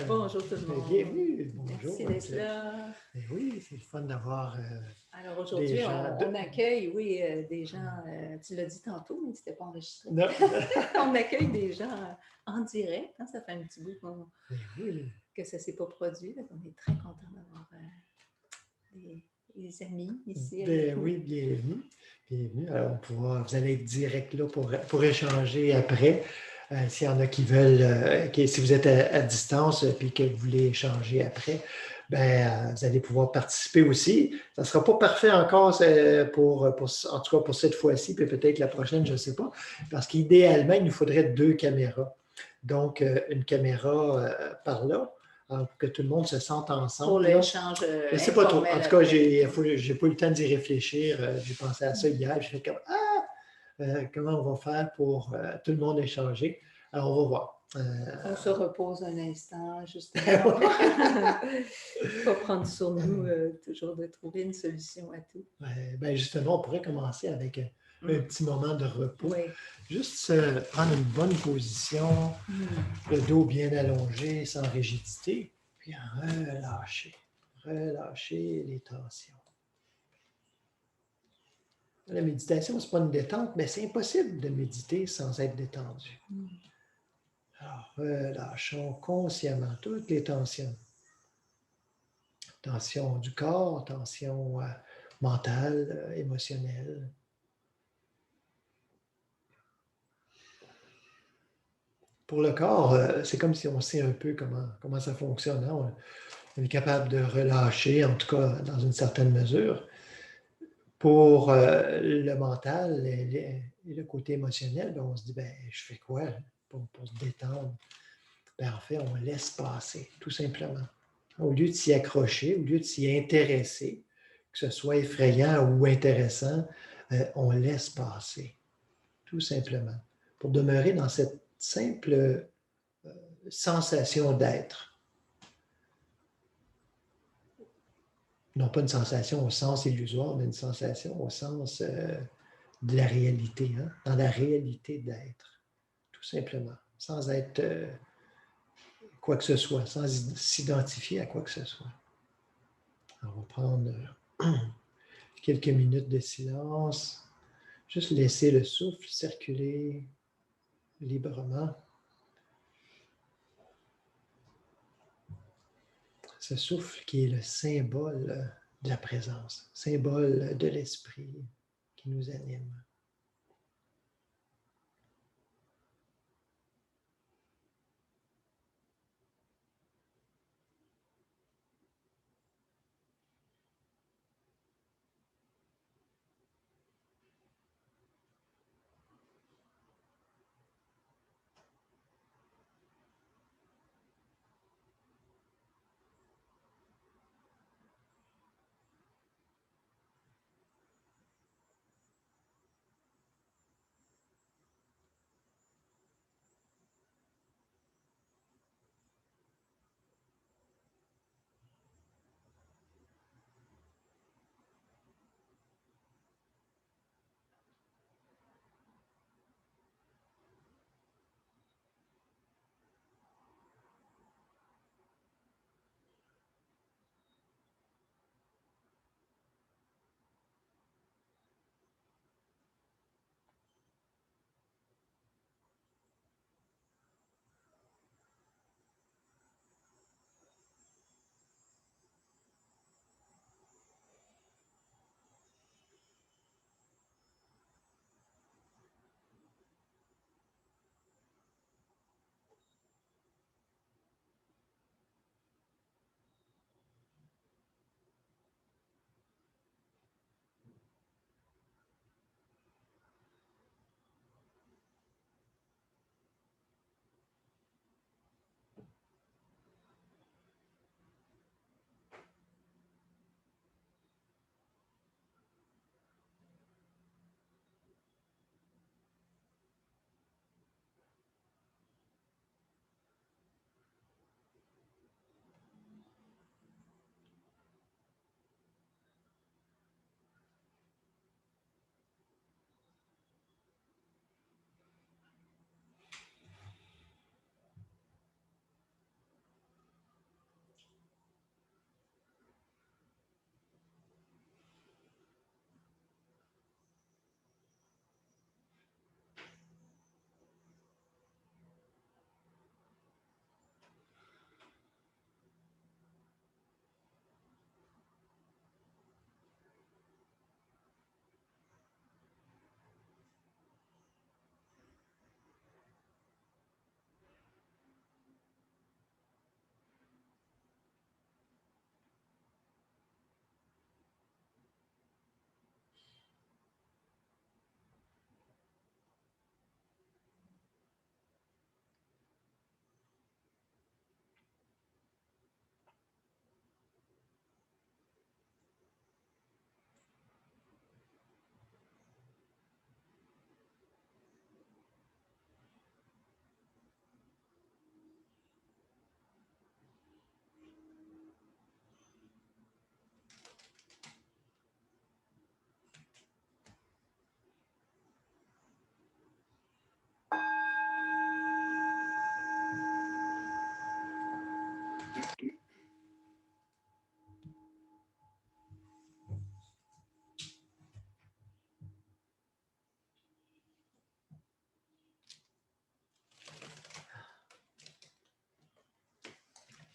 Bonjour tout le monde. Bienvenue, bonjour. Merci d'être là. Oui, c'est le fun d'avoir Alors des aujourd'hui, gens. on accueille, oui, des gens, tu l'as dit tantôt, mais c'était pas enregistré. Non. On accueille des gens en direct. Hein, ça fait un petit bout Oui. que ça ne s'est pas produit. Donc on est très content d'avoir des amis ici avec nous. Oui, bienvenue. Bienvenue. Alors, vous allez être direct là pour échanger après. S'il y en a qui veulent, si vous êtes à distance et que vous voulez échanger après, vous allez pouvoir participer aussi. Ça ne sera pas parfait encore en tout cas pour cette fois-ci, puis peut-être la prochaine, je ne sais pas, parce qu'idéalement, il nous faudrait 2 caméras. Donc, une caméra par là, pour que tout le monde se sente ensemble. Pour l'échange je ne sais pas trop. En tout cas, après. j'ai pas eu le temps d'y réfléchir. J'ai pensé à ça hier. J'ai fait comme comment on va faire pour tout le monde échanger? Alors, on va voir. On se repose un instant, justement. Pas prendre sur nous toujours de trouver une solution à tout. Justement, on pourrait commencer avec un petit moment de repos. Oui. Juste prendre une bonne position, le dos bien allongé, sans rigidité, puis relâcher. Relâcher les tensions. La méditation, ce n'est pas une détente, mais c'est impossible de méditer sans être détendu. Alors, relâchons consciemment toutes les tensions. Tension du corps, tension mentale, émotionnelle. Pour le corps, c'est comme si on sait un peu comment ça fonctionne. Hein? On est capable de relâcher, en tout cas dans une certaine mesure. Pour le mental et le côté émotionnel, on se dit, je fais quoi pour se détendre? En fait, on laisse passer, tout simplement. Au lieu de s'y accrocher, au lieu de s'y intéresser, que ce soit effrayant ou intéressant, on laisse passer, tout simplement, pour demeurer dans cette simple sensation d'être. Non pas une sensation au sens illusoire, mais une sensation au sens de la réalité, hein? Dans la réalité d'être, tout simplement, sans être quoi que ce soit, sans s'identifier à quoi que ce soit. On va prendre quelques minutes de silence, juste laisser le souffle circuler librement. Ce souffle qui est le symbole de la présence, symbole de l'esprit qui nous anime.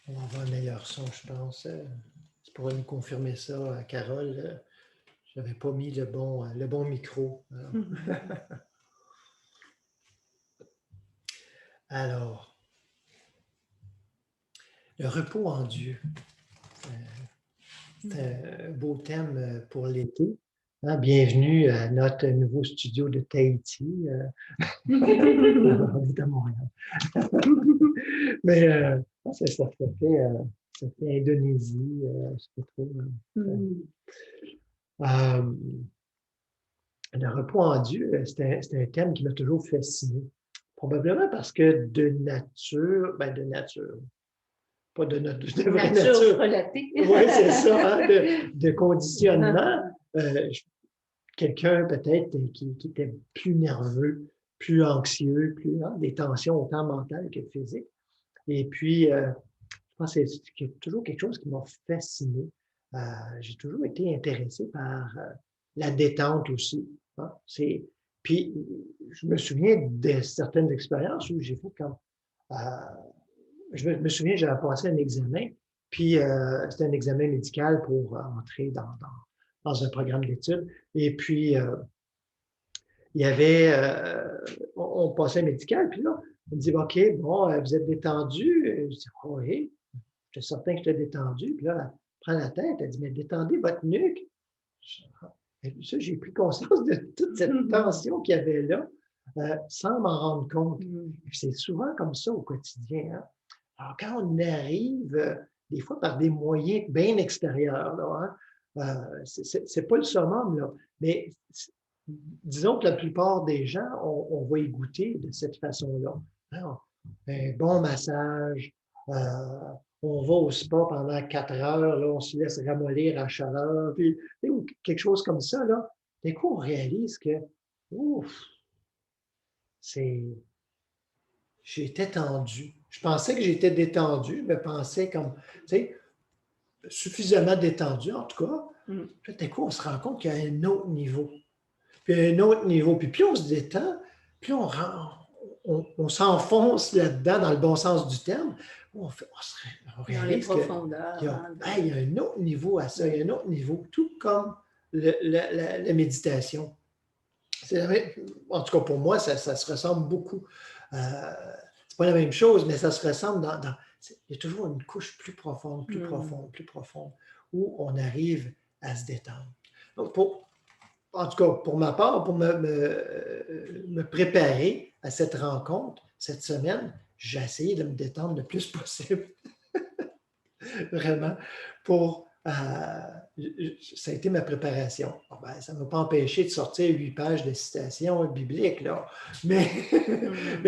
On va avoir un meilleur son, je pense. Tu pourras nous confirmer ça, Carole. Je n'avais pas mis le bon micro. Alors, le repos en Dieu. C'est un beau thème pour l'été. Hein, bienvenue à notre nouveau studio de Tahiti. On est à Montréal. Mais ça fait Indonésie, je sais pas trop. Le repos en Dieu, c'est un thème qui m'a toujours fasciné. Probablement parce que de nature, pas de vraie nature. Relatée. Oui, c'est ça, hein, de conditionnement. Quelqu'un peut-être qui était plus nerveux, plus anxieux, des tensions autant mentales que physiques. Et puis, je pense que c'est toujours quelque chose qui m'a fasciné. J'ai toujours été intéressé par la détente aussi. Hein. Puis, je me souviens de certaines expériences où j'ai fait comme... je me souviens, j'avais passé un examen, puis c'était un examen médical pour entrer dans un programme d'études. Et puis, il y avait... on passait médical, puis là, on me dit, OK, bon, vous êtes détendu? Je dis, oui. J'étais certain que j'étais détendu. Puis là, elle prend la tête, elle dit, mais détendez votre nuque. Et puis ça, j'ai pris conscience de toute cette tension qu'il y avait là, sans m'en rendre compte. C'est souvent comme ça au quotidien. Hein? Alors, quand on arrive, des fois par des moyens bien extérieurs, là, hein, c'est pas le summum, là, mais disons que la plupart des gens, on va y goûter de cette façon-là. Hein? Un bon massage, on va au spa pendant 4 heures, là, on se laisse ramollir à chaleur, puis, ou quelque chose comme ça, là. D'un coup, on réalise que, ouf, j'étais tendu. Je pensais que j'étais détendu, mais pensais comme, tu sais, suffisamment détendu, en tout cas. Puis, d'un coup, on se rend compte qu'il y a un autre niveau. Puis, un autre niveau. Puis, plus on se détend, plus on s'enfonce là-dedans, dans le bon sens du terme. On réalise qu'il y a un autre niveau à ça, il y a un autre niveau, tout comme la méditation. En tout cas, pour moi, ça se ressemble beaucoup. C'est pas la même chose, mais ça se ressemble il y a toujours une couche plus profonde, plus profonde, où on arrive à se détendre. Donc, en tout cas, pour ma part, pour me préparer à cette rencontre, cette semaine, j'ai essayé de me détendre le plus possible. Vraiment. Ça a été ma préparation. Bon, ça ne m'a pas empêché de sortir 8 pages de citations bibliques, là. Mais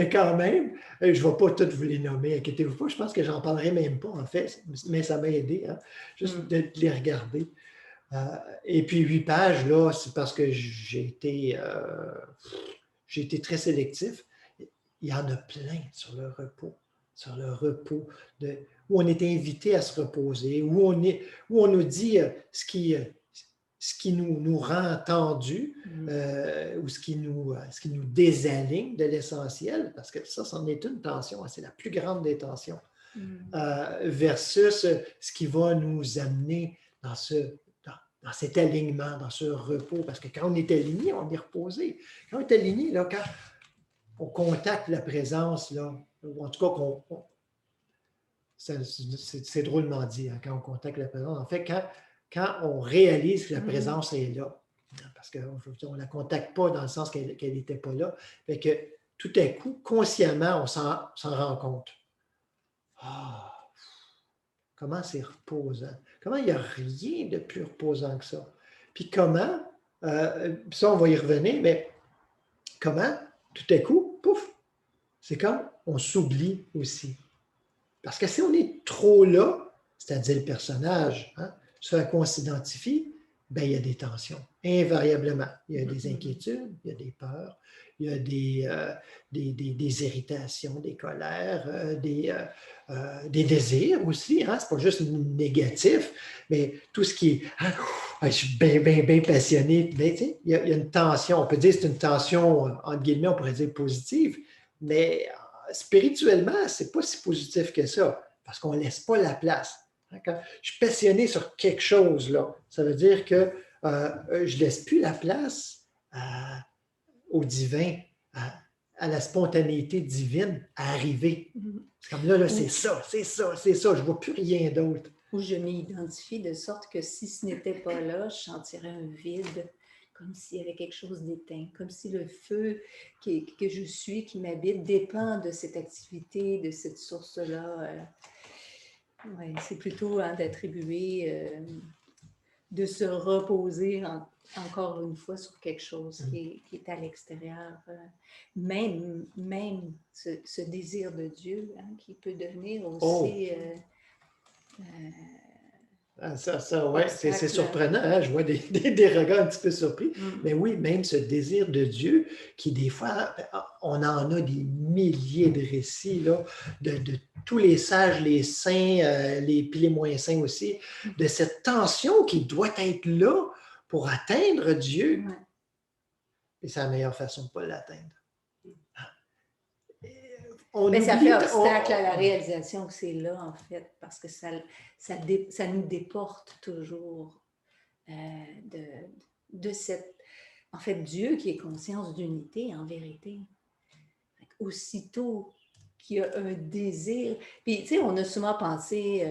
quand même, je ne vais pas toutes vous les nommer, inquiétez-vous pas. Je pense que j'en parlerai même pas, en fait, mais ça m'a aidé, hein, juste de les regarder. Et puis 8 pages, là, c'est parce que j'ai été très sélectif. Il y en a plein sur le repos, où on est invité à se reposer, où on nous dit ce qui nous rend tendus, ou ce qui nous désaligne de l'essentiel, parce que ça, c'en est une tension, c'est la plus grande des tensions, versus ce qui va nous amener dans cet alignement, dans ce repos, parce que quand on est aligné, on est reposé. Quand on est aligné, là, quand on contacte la présence, là, ou en tout cas, c'est drôlement dit, hein, quand on contacte la présence. En fait, quand on réalise que la présence est là, parce qu'on ne la contacte pas dans le sens qu'elle n'était pas là, fait que tout à coup, consciemment, on s'en rend compte. Comment c'est reposant. Comment il n'y a rien de plus reposant que ça. Puis comment, ça on va y revenir, mais comment, tout à coup, pouf, c'est comme on s'oublie aussi. Parce que si on est trop là, c'est-à-dire le personnage, hein, ce à quoi on s'identifie, ben, il y a des tensions, invariablement. Il y a des inquiétudes, il y a des peurs, il y a des irritations, des colères, des désirs aussi. Hein? Ce n'est pas juste négatif, mais tout ce qui est je suis bien passionné. Ben, il y a une tension. On peut dire que c'est une tension, entre guillemets, on pourrait dire positive, mais spirituellement, ce n'est pas si positif que ça. parce qu'on ne laisse pas la place. Quand je suis passionné sur quelque chose, là, ça veut dire que je ne laisse plus la place au divin, à la spontanéité divine à arriver. C'est comme là, c'est ça, je ne vois plus rien d'autre. Où je m'identifie de sorte que si ce n'était pas là, je sentirais un vide, comme s'il y avait quelque chose d'éteint, comme si le feu que je suis, qui m'habite, dépend de cette activité, de cette source-là. Ouais, c'est plutôt d'attribuer, de se reposer encore une fois sur quelque chose qui est à l'extérieur. Même ce désir de Dieu qui peut devenir aussi... Ouais, c'est surprenant, hein? Je vois des regards un petit peu surpris. Mais oui, même ce désir de Dieu, qui des fois, on en a des milliers de récits là, de tous les sages, les saints, puis les moins saints aussi, de cette tension qui doit être là pour atteindre Dieu. Et c'est la meilleure façon de ne pas l'atteindre. Mais ça fait obstacle à la réalisation que c'est là, en fait, parce que ça nous déporte toujours de cette... En fait, Dieu qui est conscience d'unité, en vérité. Aussitôt qu'il y a un désir... Puis, tu sais, on a souvent pensé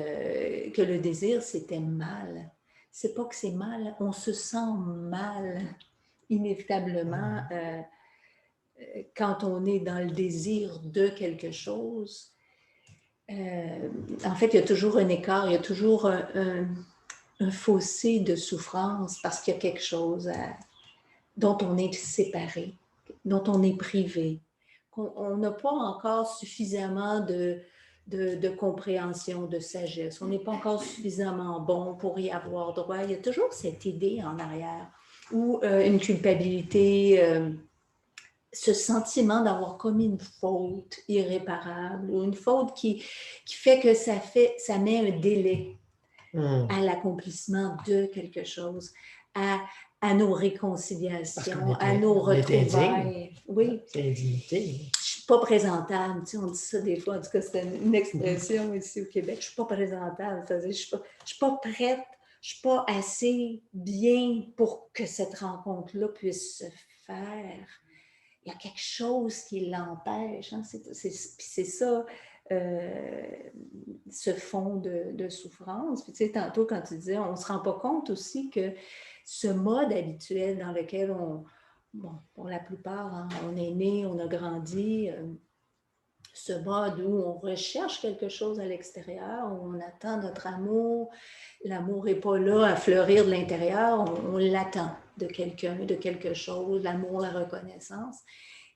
que le désir, c'était mal. C'est pas que c'est mal, on se sent mal, inévitablement... quand on est dans le désir de quelque chose, en fait, il y a toujours un écart, il y a toujours un fossé de souffrance parce qu'il y a quelque chose dont on est séparé, dont on est privé. On n'a pas encore suffisamment de compréhension, de sagesse. On n'est pas encore suffisamment bon pour y avoir droit. Il y a toujours cette idée en arrière ou une culpabilité... ce sentiment d'avoir commis une faute irréparable ou une faute qui fait que ça met un délai à l'accomplississement de quelque chose, à nos réconciliations, à nos retrouvailles. Oui. C'est indignité. Je ne suis pas présentable. Tu sais, on dit ça des fois, en tout cas, c'est une expression ici au Québec. Je ne suis pas présentable. Je ne suis pas prête, je ne suis pas assez bien pour que cette rencontre-là puisse se faire. Il y a quelque chose qui l'empêche. Hein? C'est ça, ce fond de souffrance. Puis, tu sais, tantôt, quand tu disais, on ne se rend pas compte aussi que ce mode habituel dans lequel pour la plupart, hein, on est né, on a grandi, ce mode où on recherche quelque chose à l'extérieur, où on attend notre amour. L'amour n'est pas là à fleurir de l'intérieur, on l'attend de quelqu'un, de quelque chose, l'amour, la reconnaissance.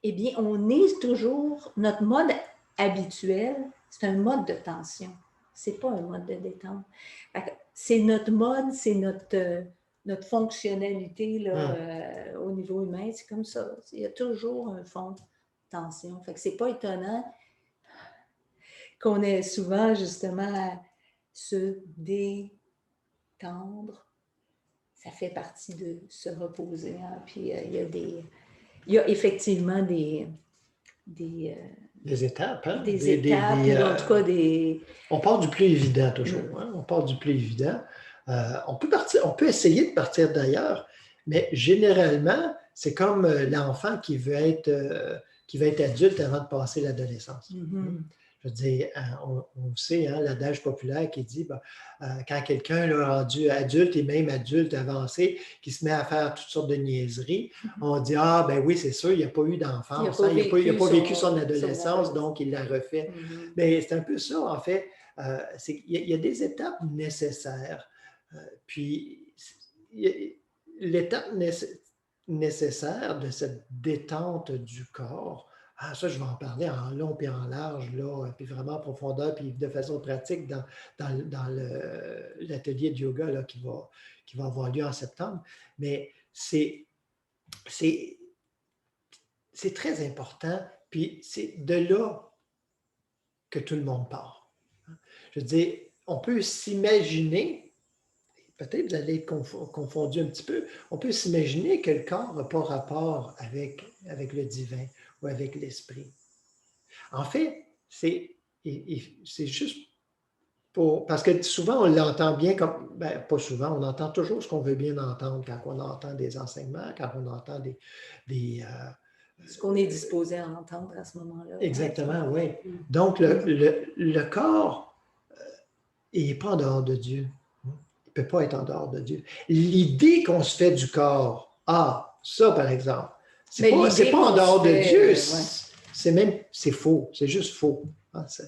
Eh bien, on est toujours, notre mode habituel, c'est un mode de tension. Ce n'est pas un mode de détente. C'est notre mode, c'est notre fonctionnalité là, au niveau humain, c'est comme ça. Il y a toujours un fond de tension. Fait que c'est pas étonnant qu'on ait souvent justement à se détendre. Ça fait partie de se reposer. Hein? Puis il y a effectivement des étapes. Hein? Des étapes, ou en tout cas des... On part du plus évident toujours. Hein? On part du plus évident. On peut essayer de partir d'ailleurs, mais généralement, c'est comme l'enfant qui veut être adulte avant de passer l'adolescence. Je veux dire, on sait, hein, l'adage populaire qui dit, quand quelqu'un est rendu adulte et même adulte avancé, qui se met à faire toutes sortes de niaiseries, on dit, ah ben oui, c'est sûr, il n'a pas eu d'enfance, il n'a pas vécu son adolescence, donc il l'a refait. Mais c'est un peu ça, en fait. Il y a des étapes nécessaires. Puis, l'étape nécessaire de cette détente du corps, ça, je vais en parler en long et en large, là, puis vraiment en profondeur, puis de façon pratique dans l'atelier de yoga là, qui va avoir lieu en septembre. Mais c'est très important, puis c'est de là que tout le monde part. Je veux dire, on peut s'imaginer, peut-être vous allez être confondu un petit peu, on peut s'imaginer que le corps n'a pas rapport avec le divin ou avec l'esprit. En fait, c'est juste Parce que souvent, on l'entend bien comme, ben, pas souvent, on entend toujours ce qu'on veut bien entendre quand on entend des enseignements, quand on entend des Ce qu'on est disposé à entendre à ce moment-là. Ouais, exactement, oui. mm. Donc, Mm. le corps, il n'est pas en dehors de Dieu. Il ne peut pas être en dehors de Dieu. L'idée qu'on se fait du corps, ça, par exemple, Mais c'est l'idée pas en qu'on se dehors de Dieu, fait, ouais. c'est faux, c'est juste faux. Hein, Ça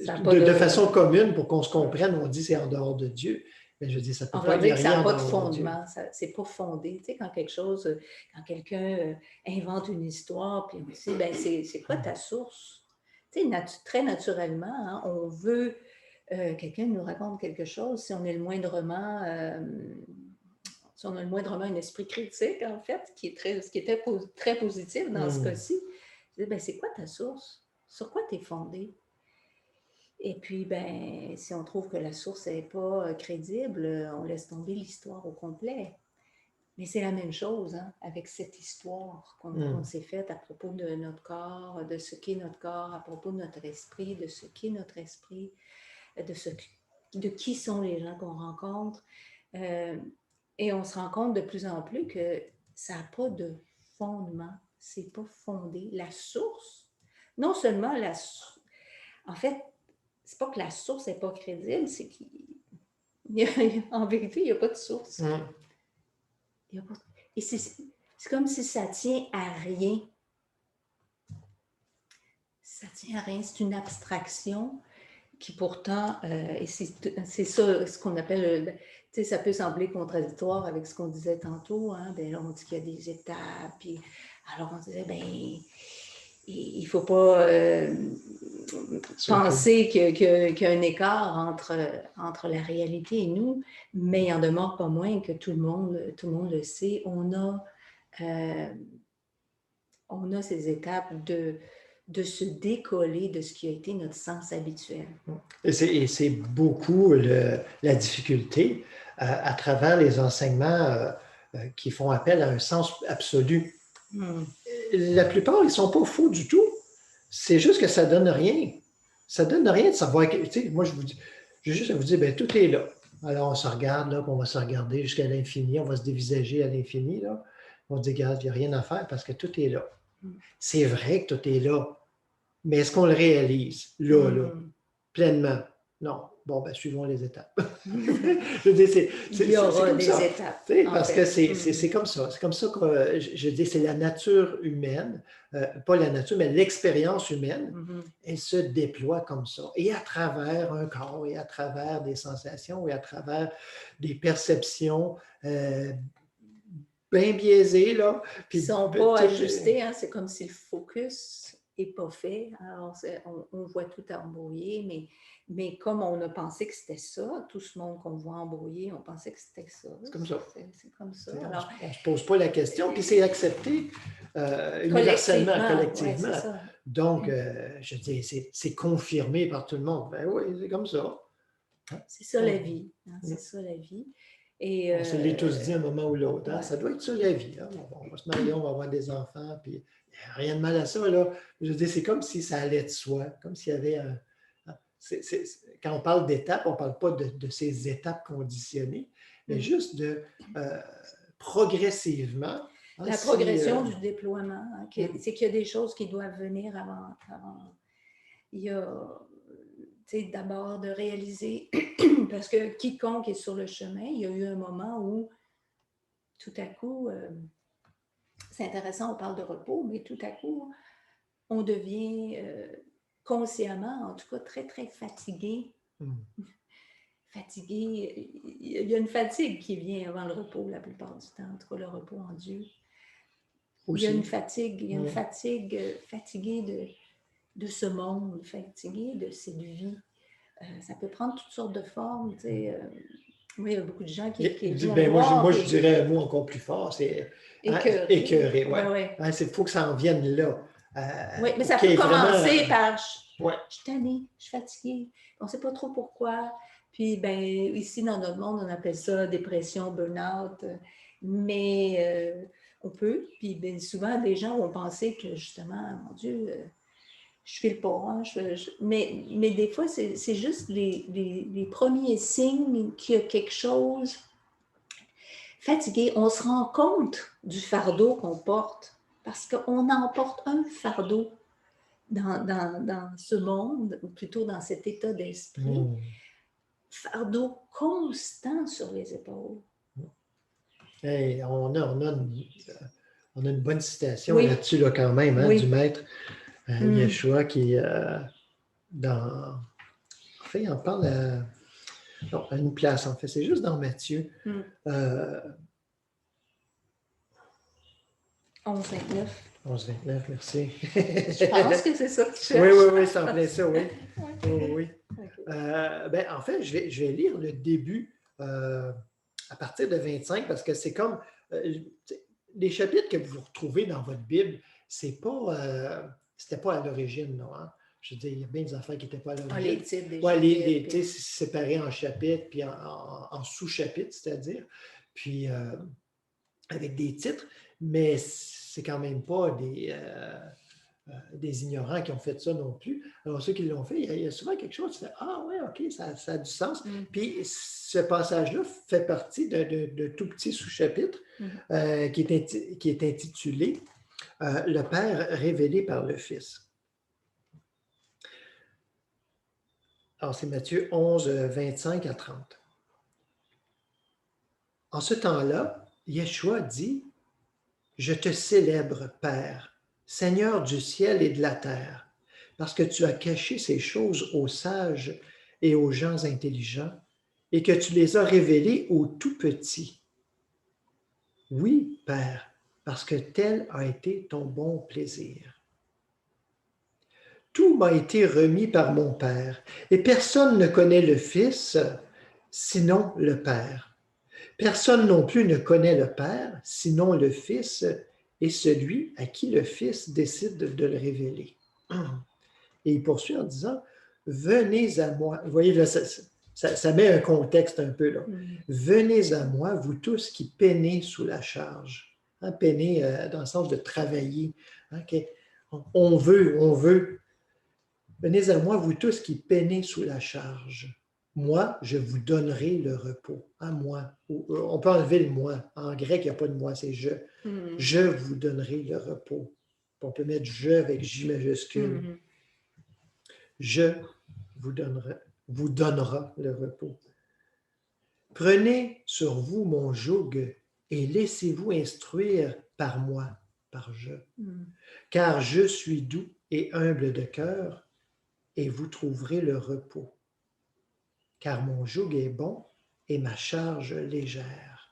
n'a pas de de... façon commune, pour qu'on se comprenne, on dit c'est en dehors de Dieu. Mais je veux dire, ça ne On peut pas va être, il n'y dire a que ça rien n'a en pas de dehors de Dieu. fondement, c'est pas fondé. Tu sais, quand quelque chose, quand quelqu'un invente une histoire, puis on dit, ben, c'est quoi ta source? Tu sais, très naturellement, hein, on veut, quelqu'un nous raconte quelque chose, si on est le moindrement, si on a le moindrement un esprit critique, en fait, ce qui était très positif dans ce cas-ci, je dis, ben, c'est quoi ta source? Sur quoi tu es fondé? Et puis, ben, si on trouve que la source n'est pas crédible, on laisse tomber l'histoire au complet. Mais c'est la même chose hein, avec cette histoire qu'on s'est faite à propos de notre corps, de ce qu'est notre corps, à propos de notre esprit, de ce qu'est notre esprit, de qui sont les gens qu'on rencontre. Et on se rend compte de plus en plus que ça n'a pas de fondement, c'est pas fondé. La source, non seulement en fait, c'est pas que la source n'est pas crédible, c'est qu'en vérité, il n'y a pas de source. Il y a pas... Et c'est comme si ça tient à rien. Ça tient à rien. C'est une abstraction qui pourtant, et c'est ça ce qu'on appelle, tu sais, ça peut sembler contradictoire avec ce qu'on disait tantôt, hein, ben, on dit qu'il y a des étapes, puis alors on disait, ben, il ne faut pas penser qu'il y a un écart entre la réalité et nous, mais il en demeure pas moins que tout le monde le sait. On a ces étapes de se décoller de ce qui a été notre sens habituel. Et c'est beaucoup la difficulté à travers les enseignements qui font appel à un sens absolu. La plupart, ils ne sont pas faux du tout. C'est juste que ça ne donne rien. Ça ne donne rien de savoir. Tu sais, moi, je juste à vous dire, ben, tout est là. Alors, on se regarde, là, puis on va se regarder jusqu'à l'infini, on va se dévisager à l'infini, là. On se dit, regarde, il n'y a rien à faire parce que tout est là. C'est vrai que tout est là, mais est-ce qu'on le réalise, là, pleinement? Non. Bon, ben, suivons les étapes. Je veux dire, il y aura des ça. étapes. Parce que c'est comme ça. C'est comme ça que je dis, c'est la nature humaine, pas la nature, mais l'expérience humaine, elle se déploie comme ça. Et à travers un corps, et à travers des sensations, et à travers des perceptions bien biaisées, là. Puis, ils ne sont pas ajustés, hein, c'est comme si le focus n'est pas fait. Alors, on voit tout embrouillé, mais comme on a pensé que c'était ça, tout ce monde qu'on voit embrouillé, on pensait que c'était ça. C'est comme ça. C'est comme ça. Alors, on ne se pose pas la question, puis c'est accepté universellement, collectivement. Ouais, ça. Donc, je dis, c'est confirmé par tout le monde. Ben oui, c'est comme ça. C'est ça la vie. Hein, c'est ça la vie. Et, on se l'est tous dit un moment ou l'autre. Hein? Ouais. Ça doit être ça la vie. Hein? On va se marier, on va avoir des enfants, puis il n'y a rien de mal à ça. Là. Je dis, c'est comme si ça allait de soi, comme s'il y avait un. Quand on parle d'étapes, on ne parle pas de ces étapes conditionnées, mais juste de progressivement. Hein, la progression du déploiement, hein, c'est qu'il y a des choses qui doivent venir avant. Il y a d'abord de réaliser, parce que quiconque est sur le chemin, il y a eu un moment où tout à coup, c'est intéressant, on parle de repos, mais tout à coup, on devient consciemment, en tout cas, très, très fatigué. Fatigué, il y a une fatigue qui vient avant le repos la plupart du temps, en tout cas le repos en Dieu. Aussi. Il y a une fatigue, fatiguée de ce monde, fatiguée de cette vie. Ça peut prendre toutes sortes de formes, tu sais. Oui, il y a beaucoup de gens qui moi, je dirais un mot encore plus fort, c'est écœuré. Ouais. Ouais. Il faut que ça en vienne là. Oui, mais ça peut commencer par je suis tannée, je suis fatiguée, on ne sait pas trop pourquoi. Puis, ben, ici, dans notre monde, on appelle ça dépression, burn-out. Mais on peut. Puis, ben, souvent, des gens vont penser que, justement, mon Dieu, je file pas. Hein, mais des fois, c'est juste les premiers signes qu'il y a quelque chose fatigué. On se rend compte du fardeau qu'on porte parce qu'on en porte un fardeau dans ce monde, ou plutôt dans cet état d'esprit. Fardeau constant sur les épaules. Hey, on a une bonne citation là-dessus là, quand même, hein, du maître Yeshua qui, dans... En fait, il en parle à une place, en fait. C'est juste dans Matthieu. 11-29. 11-29, merci. Je pense que c'est ça que tu cherches. Oui, ça en plaît ça, oui. Oui. Okay. En fait, je vais lire le début à partir de 25 parce que c'est comme les chapitres que vous retrouvez dans votre Bible, c'était pas à l'origine, non? Hein? Je veux dire, il y a bien des affaires qui n'étaient pas à l'origine. Les titres des chapitres. Les titres séparés en chapitres puis en sous-chapitres, c'est-à-dire, puis avec des titres, mais c'est quand même pas des ignorants qui ont fait ça non plus. Alors, ceux qui l'ont fait, il y a souvent quelque chose, tu fais « Ah ouais, OK, ça a du sens. » Puis ce passage-là fait partie de tout petit sous-chapitre qui est intitulé « Le Père révélé par le Fils ». Alors, c'est Matthieu 11, 25 à 30. En ce temps-là, Yeshua dit « Je te célèbre, Père, Seigneur du ciel et de la terre, parce que tu as caché ces choses aux sages et aux gens intelligents, et que tu les as révélées aux tout petits. Oui, Père, parce que tel a été ton bon plaisir. Tout m'a été remis par mon Père, et personne ne connaît le Fils, sinon le Père. Personne non plus ne connaît le Père, sinon le Fils, et celui à qui le Fils décide de le révéler. Et il poursuit en disant, « Venez à moi. » Vous voyez, là, ça met un contexte un peu. Là. « Venez à moi, vous tous qui peinez sous la charge. Hein, » peiner dans le sens de travailler. Hein, okay. On veut. « Venez à moi, vous tous qui peinez sous la charge. Moi, je vous donnerai le repos. À moi. » On peut enlever le moi. En grec, il n'y a pas de moi, c'est je. Je vous donnerai le repos. On peut mettre je avec J majuscule. Je vous donnera le repos. Prenez sur vous mon joug et laissez-vous instruire par moi, par je. Car je suis doux et humble de cœur, et vous trouverez le repos. Car mon joug est bon et ma charge légère.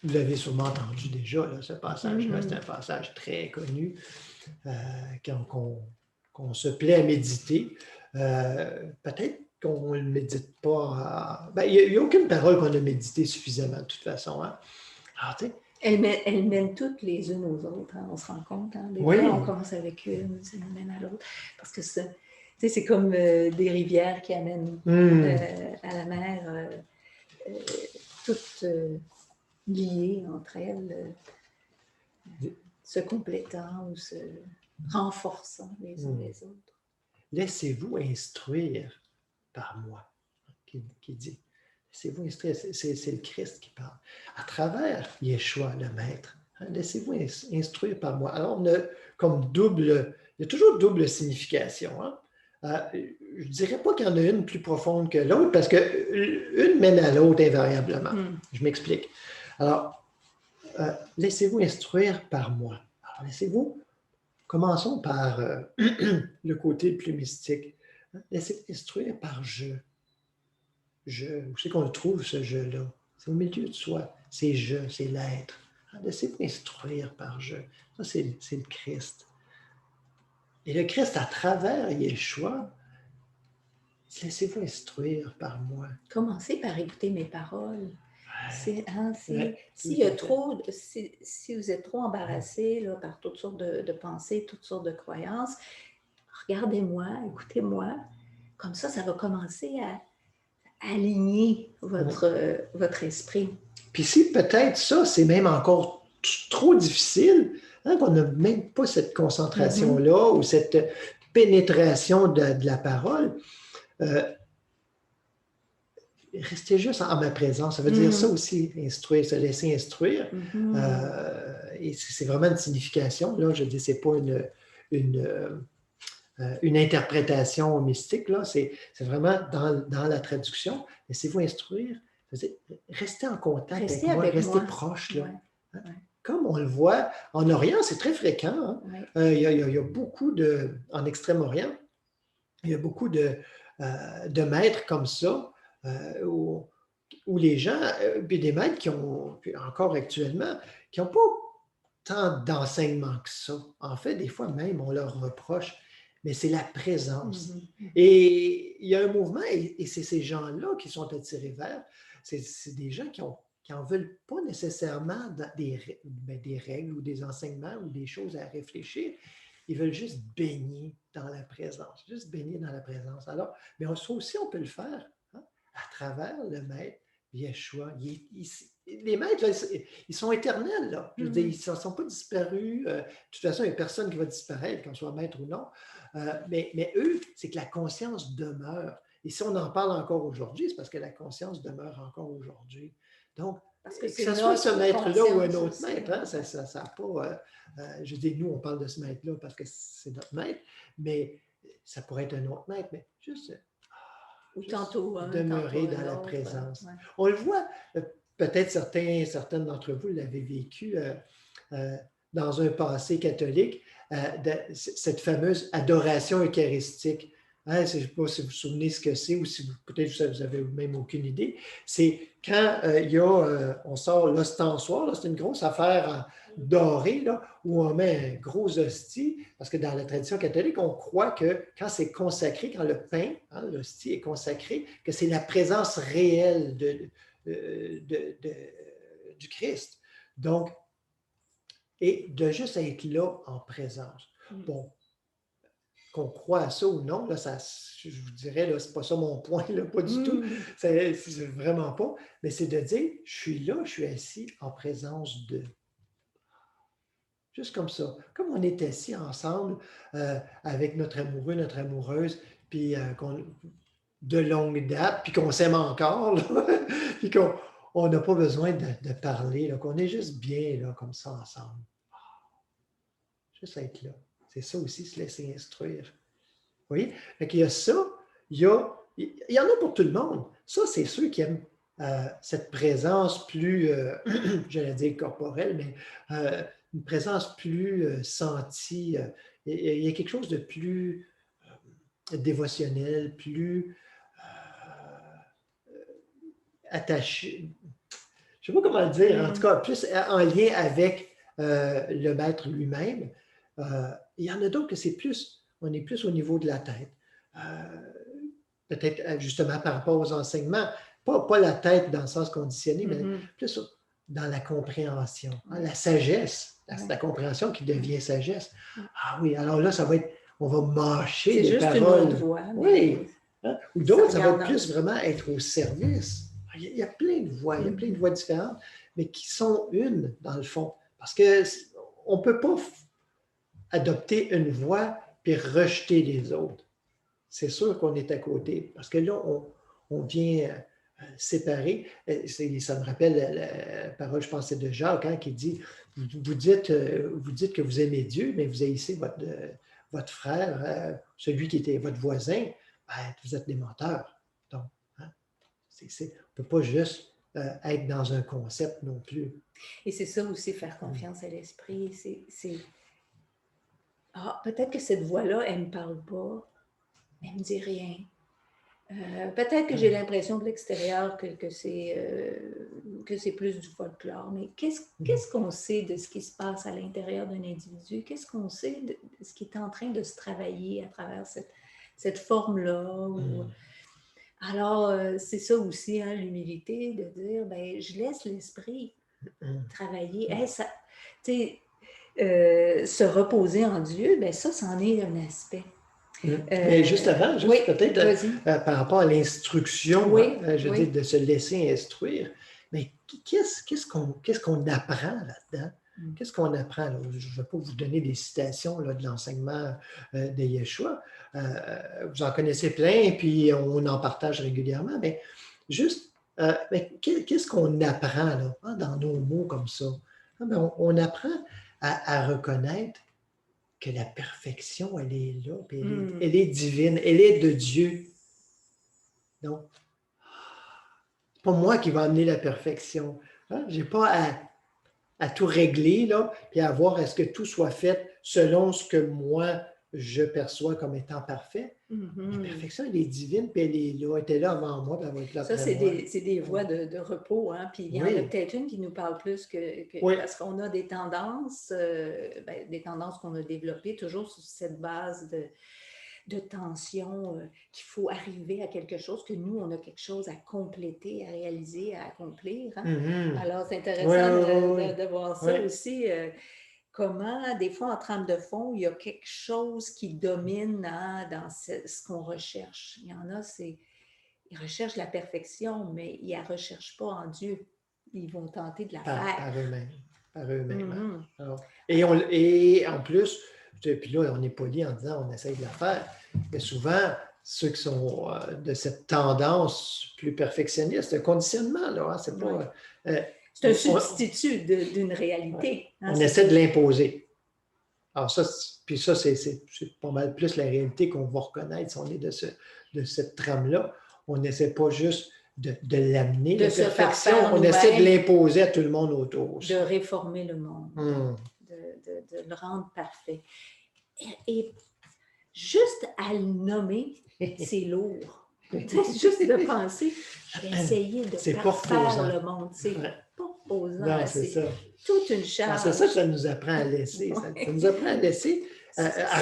Vous l'avez sûrement entendu déjà, là, ce passage-là. C'est un passage très connu qu'on se plaît à méditer. Peut-être qu'on ne le médite pas. Il n'y a aucune parole qu'on a médité suffisamment, de toute façon. Hein? Alors, elles mènent toutes les unes aux autres, hein, on se rend compte. Hein? Des fois, on commence avec une, ça nous mène à l'autre. Parce que c'est comme des rivières qui amènent à la mer, toutes liées entre elles, se complétant ou se renforçant les unes les autres. Laissez-vous instruire par moi, qui dit. Laissez-vous instruire, c'est le Christ qui parle. À travers Yeshua, le Maître, hein, laissez-vous instruire par moi. Alors, on a comme il y a toujours double signification. Hein? Je ne dirais pas qu'il y en a une plus profonde que l'autre, parce qu'une mène à l'autre invariablement. Je m'explique. Alors, laissez-vous instruire par moi. Alors, commençons par le côté le plus mystique. Laissez-vous instruire par je. Où c'est qu'on le trouve, ce je-là? C'est au milieu de soi. C'est je, c'est l'être. Laissez-vous instruire par je. Ça, c'est le Christ. Et le Christ, à travers Yeshua, laissez-vous instruire par moi. Commencez par écouter mes paroles. Si vous êtes trop embarrassé là, par toutes sortes de pensées, toutes sortes de croyances, regardez-moi, écoutez-moi. Comme ça va commencer à aligner votre esprit. Puis si peut-être ça, c'est même encore trop difficile, hein, qu'on n'a même pas cette concentration-là ou cette pénétration de la parole, rester juste en ma présence. Ça veut dire ça aussi, instruire, se laisser instruire. Et c'est vraiment une signification. Là, je dis, c'est pas une interprétation mystique, là. C'est vraiment dans la traduction. Laissez-vous instruire. Restez en contact avec moi, restez proche. Là. Ouais. Hein? Comme on le voit en Orient, c'est très fréquent. Hein? Il y a beaucoup en Extrême-Orient, il y a beaucoup de maîtres comme ça, où les gens, puis des maîtres qui ont, encore actuellement, qui n'ont pas tant d'enseignements que ça. En fait, des fois même, on leur reproche, mais c'est la présence. Et il y a un mouvement, et c'est ces gens-là qui sont attirés vers, c'est des gens qui n'en veulent pas nécessairement des règles ou des enseignements ou des choses à réfléchir. Ils veulent juste baigner dans la présence, juste baigner dans la présence. Alors, mais ça aussi, on peut le faire à travers le maître Yeshua. Les maîtres, là, ils sont éternels. Là. Je veux dire, ils ne sont pas disparus. De toute façon, il n'y a personne qui va disparaître, qu'on soit maître ou non. Mais eux, c'est que la conscience demeure. Et si on en parle encore aujourd'hui, c'est parce que la conscience demeure encore aujourd'hui. Donc, que ce soit ce maître-là ou un autre maître, hein, ça n'a pas... je dis, nous, on parle de ce maître-là parce que c'est notre maître, mais ça pourrait être un autre maître, mais juste... Ou tantôt, demeurer dans la présence. Ouais. On le voit, peut-être certaines d'entre vous l'avaient vécu dans un passé catholique, cette fameuse adoration eucharistique. Hein, je ne sais pas si vous vous souvenez ce que c'est ou si peut-être vous n'avez même aucune idée. C'est quand on sort l'ostensoir, c'est une grosse affaire dorée, là, où on met un gros hostie, parce que dans la tradition catholique, on croit que quand c'est consacré, quand le pain, l'hostie est consacré, que c'est la présence réelle du Christ. Donc, et de juste être là en présence. Bon, qu'on croit à ça ou non, là, je vous dirais, ce n'est pas ça mon point, là, pas du tout. C'est vraiment pas. Mais c'est de dire, je suis là, je suis assis en présence de. Juste comme ça. Comme on est assis ensemble avec notre amoureux, notre amoureuse, puis de longue date, puis qu'on s'aime encore, là, puis qu'on n'a pas besoin de parler, là, qu'on est juste bien là, comme ça ensemble. Juste être là. C'est ça aussi, se laisser instruire. Vous voyez? Donc, il y a ça, il y en a pour tout le monde. Ça, c'est ceux qui aiment cette présence plus, j'allais dire corporelle, mais une présence plus sentie. Il y a quelque chose de plus dévotionnel, plus attaché. Je ne sais pas comment le dire, en tout cas, plus en lien avec le maître lui-même. Il y en a d'autres que on est plus au niveau de la tête. Peut-être justement par rapport aux enseignements, pas la tête dans le sens conditionné, mais plus dans la compréhension, la sagesse, la compréhension qui devient sagesse. Ah oui, alors là, ça va être, on va mâcher les paroles. C'est juste une autre voix. Oui. Hein? Ou d'autres, ça va être plus vraiment être au service. Il y a plein de voix, il y a plein de voix différentes, mais qui sont une dans le fond. Parce qu'on ne peut pas adopter une voie puis rejeter les autres. C'est sûr qu'on est à côté, parce que là, on vient séparer. Ça me rappelle la parole, je pense, c'est de Jacques, hein, qui dit, vous dites que vous aimez Dieu, mais vous haïssez votre frère, celui qui était votre voisin, ben, vous êtes des menteurs. Donc, hein, on ne peut pas juste être dans un concept non plus. Et c'est ça aussi, faire confiance à l'esprit. Peut-être que cette voix-là, elle ne me parle pas, elle ne me dit rien. Peut-être que j'ai l'impression de l'extérieur que c'est plus du folklore, mais qu'est-ce qu'on sait de ce qui se passe à l'intérieur d'un individu? Qu'est-ce qu'on sait de ce qui est en train de se travailler à travers cette forme-là? Alors, c'est ça aussi, hein, l'humilité, de dire, ben, je laisse l'esprit travailler. Se reposer en Dieu, ben ça, c'en est un aspect. Mais juste avant, peut-être par rapport à l'instruction, je dis de se laisser instruire, Mais qu'est-ce qu'on apprend là-dedans? Mm. Qu'est-ce qu'on apprend? Là? Je ne vais pas vous donner des citations là, de l'enseignement de Yeshua. Vous en connaissez plein, puis on en partage régulièrement, mais juste, mais qu'est-ce qu'on apprend là, hein, dans nos mots comme ça? Ah, ben, on apprend à reconnaître que la perfection, elle est là, puis elle est divine, elle est de Dieu. Donc, c'est pas moi qui va amener la perfection. Hein? Je n'ai pas à tout régler, là, puis à voir est-ce que tout soit fait selon ce que moi, je perçois comme étant parfait. La perfection, elle est divine, puis elle est là, elle était là avant moi, puis elle va être là Ça, après moi. c'est des voies de repos, hein? Puis il y en a peut-être une qui nous parle plus parce qu'on a des tendances, des tendances qu'on a développées toujours sur cette base de tension, qu'il faut arriver à quelque chose, que nous, on a quelque chose à compléter, à réaliser, à accomplir. Hein? Alors, c'est intéressant de voir ça aussi. Comment, des fois, en trame de fond, il y a quelque chose qui domine dans ce qu'on recherche. Il y en a, ils recherchent la perfection, mais ils ne la recherchent pas en Dieu. Ils vont tenter de la faire. Par eux-mêmes. Par eux-mêmes. Alors, et en plus, puis là, on est poli en disant on essaye de la faire, mais souvent, ceux qui sont de cette tendance plus perfectionniste, un conditionnement, là, hein, c'est pas... c'est un substitut d'une réalité. Hein, on essaie de l'imposer. Alors ça, puis ça, c'est pas mal plus la réalité qu'on va reconnaître si on est de cette trame-là. On n'essaie pas juste de l'amener, la perfection, on essaie de l'imposer à tout le monde autour. De réformer le monde, de le rendre parfait. Et juste à le nommer, c'est lourd. Juste de penser, je vais essayer de parfaire le monde. C'est pas reposant. Non, c'est ça. Toute une charge. C'est ça que ça nous apprend à laisser. Ça nous apprend à laisser, à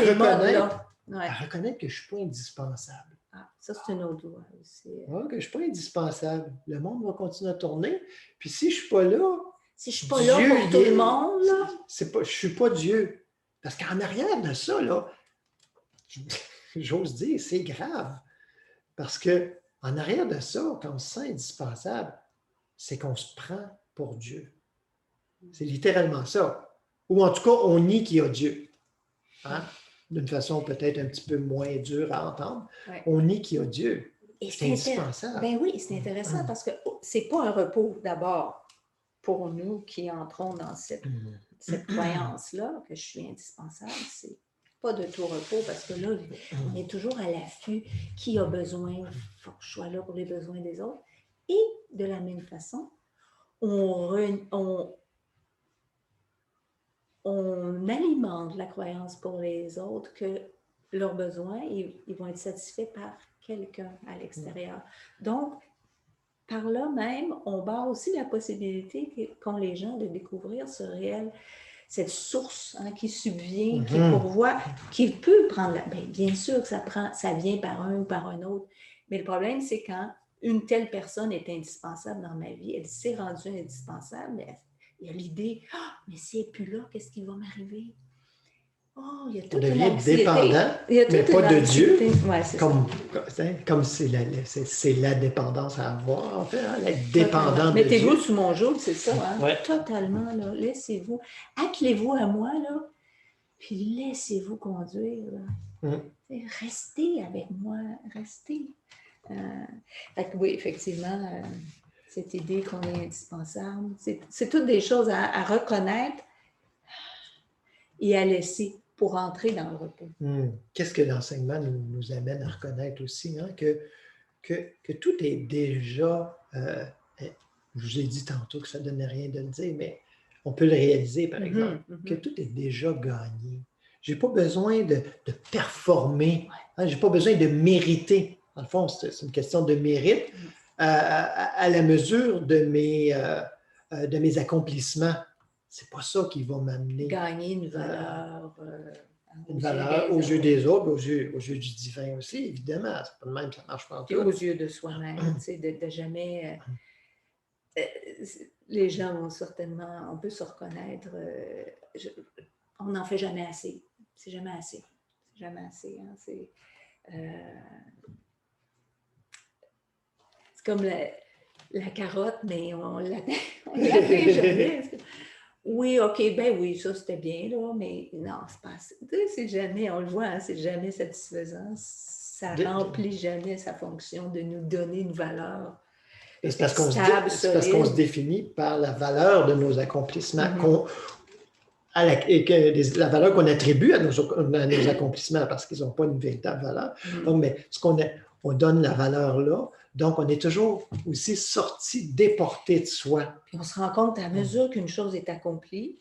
reconnaître que je ne suis pas indispensable. Ah, ça, c'est une autre voie aussi. Ouais, que je ne suis pas indispensable. Le monde va continuer à tourner. Puis si je ne suis pas là, si je ne suis pas là pour tout le monde, là, je ne suis pas Dieu. Parce qu'en arrière de ça, là, j'ose dire, c'est grave. Parce qu'en arrière de ça, quand on se sent indispensable, c'est qu'on se prend pour Dieu. C'est littéralement ça. Ou en tout cas, on nie qu'il y a Dieu. Hein? D'une façon peut-être un petit peu moins dure à entendre. Ouais. On nie qu'il y a Dieu. Et c'est indispensable. Ben oui, c'est intéressant parce que c'est pas un repos d'abord pour nous qui entrons dans cette croyance-là que je suis indispensable. C'est pas de tout repos parce que là, on est toujours à l'affût. Qui a besoin? Il faut que je sois là pour les besoins des autres. Et de la même façon, on alimente la croyance pour les autres que leurs besoins, ils vont être satisfaits par quelqu'un à l'extérieur. Donc, par là même, on barre aussi la possibilité qu'ont les gens de découvrir ce réel, cette source qui subvient, qui pourvoit, qui peut prendre bien sûr que ça vient par un ou par un autre, mais le problème, c'est quand une telle personne est indispensable dans ma vie, elle s'est rendue indispensable, il y a l'idée, mais si elle n'est plus là, qu'est-ce qui va m'arriver? Oh, il y a toute une anxiété. Dépendant, mais pas de Dieu. Ouais, comme c'est la dépendance à avoir, en fait, hein, être dépendant de Dieu. Mettez-vous sous mon joug, c'est ça, hein? Ouais. Totalement, là. Laissez-vous, attelez-vous à moi, là, puis laissez-vous conduire, là. Restez avec moi, restez. Fait que oui, effectivement, cette idée qu'on est indispensable, c'est toutes des choses à reconnaître et à laisser pour entrer dans le repos. Qu'est-ce que l'enseignement nous amène à reconnaître aussi, hein? Que tout est déjà, je vous ai dit tantôt que ça ne donnait rien de le dire, mais on peut le réaliser, par exemple, que tout est déjà gagné. Je n'ai pas besoin de performer, hein? Je n'ai pas besoin de mériter. Dans le fond, c'est une question de mérite à la mesure de mes accomplissements. C'est pas ça qui va m'amener. Gagner une valeur. Une valeur aux yeux des autres, aux yeux du divin aussi, évidemment. C'est pas de même, ça ne marche pas en tout. Et aux yeux de soi-même, tu sais, de jamais... les gens vont certainement, on peut se reconnaître, on n'en fait jamais assez. C'est jamais assez. C'est jamais assez. Hein, c'est comme la carotte, mais on l'atteint jamais. Oui, OK, ben oui, ça c'était bien, là, mais non, c'est pas assez. Tu sais, c'est jamais, on le voit, hein, c'est jamais satisfaisant. Ça remplit jamais sa fonction de nous donner une valeur C'est parce stable, qu'on se solide. définit par la valeur de nos accomplissements, Mhm. et que la valeur qu'on attribue à nos accomplissements, parce qu'ils n'ont pas une véritable valeur. Mhm. Donc, mais on donne la valeur là, donc on est toujours aussi sorti, déporté de soi. Puis on se rend compte à mesure qu'une chose est accomplie,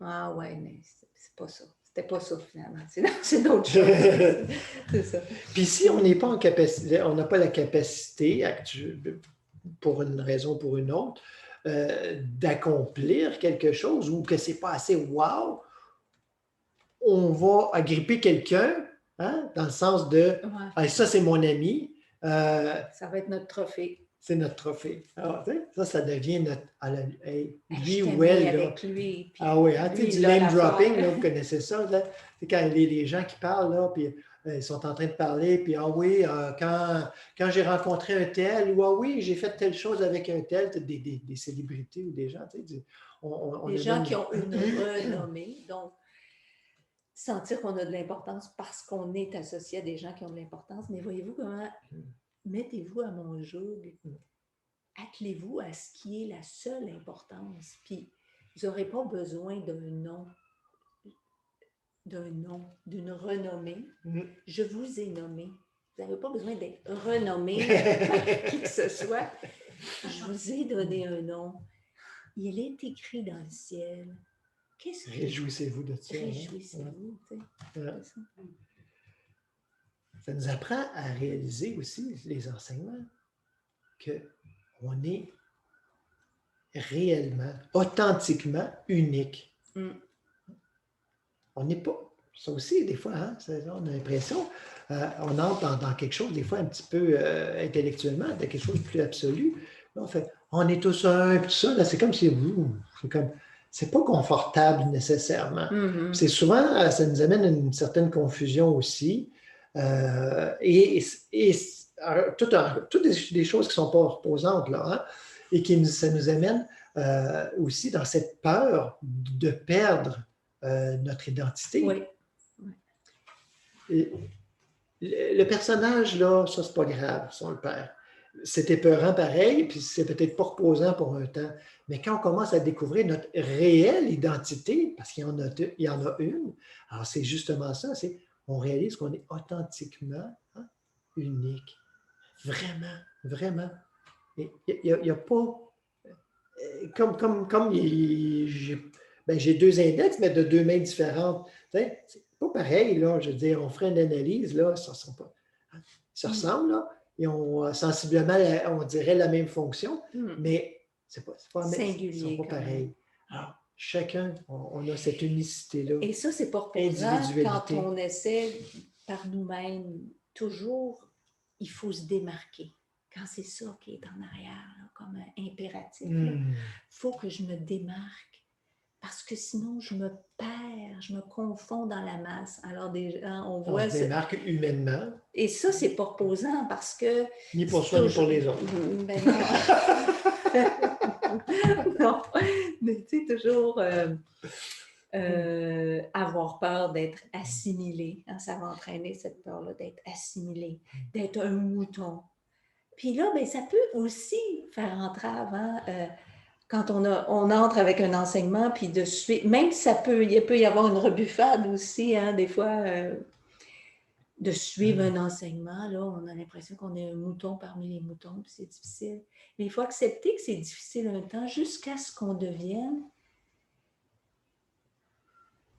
ah ouais, mais c'est pas ça. C'était pas ça finalement. C'est d'autres choses. C'est ça. Puis si on n'est pas en capacité, on n'a pas la capacité, pour une raison ou pour une autre, d'accomplir quelque chose ou que c'est pas assez wow, on va agripper quelqu'un, hein, dans le sens de Ouais. ah, ça c'est mon ami, Ça va être notre trophée. c'est notre trophée. Alors, ça devient notre. Hey, Hey, lui je ou t'aimais elle, là. avec lui. Puis Ah oui, hein, lui, du il a name l'affaire. dropping, là, vous connaissez ça, là. C'est quand les gens qui parlent, là, puis ils sont en train de parler, puis ah oui, quand j'ai rencontré un tel, ou ah oui, j'ai fait telle chose avec un tel, des célébrités ou des gens, tu sais, Des gens qui ont une renommée. Donc, sentir qu'on a de l'importance parce qu'on est associé à des gens qui ont de l'importance. Mais voyez-vous comment, mettez-vous à mon joug, attelez-vous à ce qui est la seule importance. Puis, vous n'aurez pas besoin d'une renommée. Je vous ai nommé. Vous n'avez pas besoin d'être renommé par qui que ce soit. Je vous ai donné un nom. Il est écrit dans le ciel. Réjouissez-vous de ça. Réjouissez-vous. Ouais. Ça nous apprend à réaliser aussi, les enseignements, qu'on est réellement, authentiquement unique. On n'est pas. Ça aussi, des fois, hein, on a l'impression, on entre dans quelque chose, des fois, un petit peu intellectuellement, dans quelque chose de plus absolu. Là, on est tous un, tout ça, là, c'est comme si c'est pas confortable nécessairement. C'est souvent, ça nous amène à une certaine confusion aussi. Et toutes des choses qui ne sont pas reposantes, là, hein, et ça nous amène aussi dans cette peur de perdre notre identité. Oui. Le personnage, là, ça, c'est pas grave, si on le perd. C'est épeurant pareil, puis c'est peut-être pas reposant pour un temps. Mais quand on commence à découvrir notre réelle identité, parce qu'il y en a une, alors c'est justement ça, on réalise qu'on est authentiquement unique. Vraiment, vraiment. Il n'y a pas... Comme j'ai deux index, mais de deux mains différentes. C'est pas pareil, là. Je veux dire, on ferait une analyse, là, ça se ressemble, là. Ils ont sensiblement, on dirait, la même fonction, mais c'est pas singulier. Ils sont pas pareils. Alors, chacun, on a cette unicité-là. Et ça, c'est pas reposant quand on essaie par nous-mêmes. Toujours, il faut se démarquer. Quand c'est ça qui est en arrière, là, comme un impératif, il faut que je me démarque. Parce que sinon, je me perds, je me confonds dans la masse. Alors, on voit... On se démarque humainement. Et ça, c'est pas reposant parce que... Ni pour soi, ni pour les autres. Ben non. Non. Mais tu sais, toujours avoir peur d'être assimilé. Hein, ça va entraîner cette peur-là d'être assimilé, d'être un mouton. Puis là, ben, ça peut aussi faire entrave, hein, quand on entre avec un enseignement, puis de suite, même si il peut y avoir une rebuffade aussi, hein, des fois, de suivre un enseignement, là, on a l'impression qu'on est un mouton parmi les moutons, puis c'est difficile. Mais il faut accepter que c'est difficile un temps jusqu'à ce qu'on devienne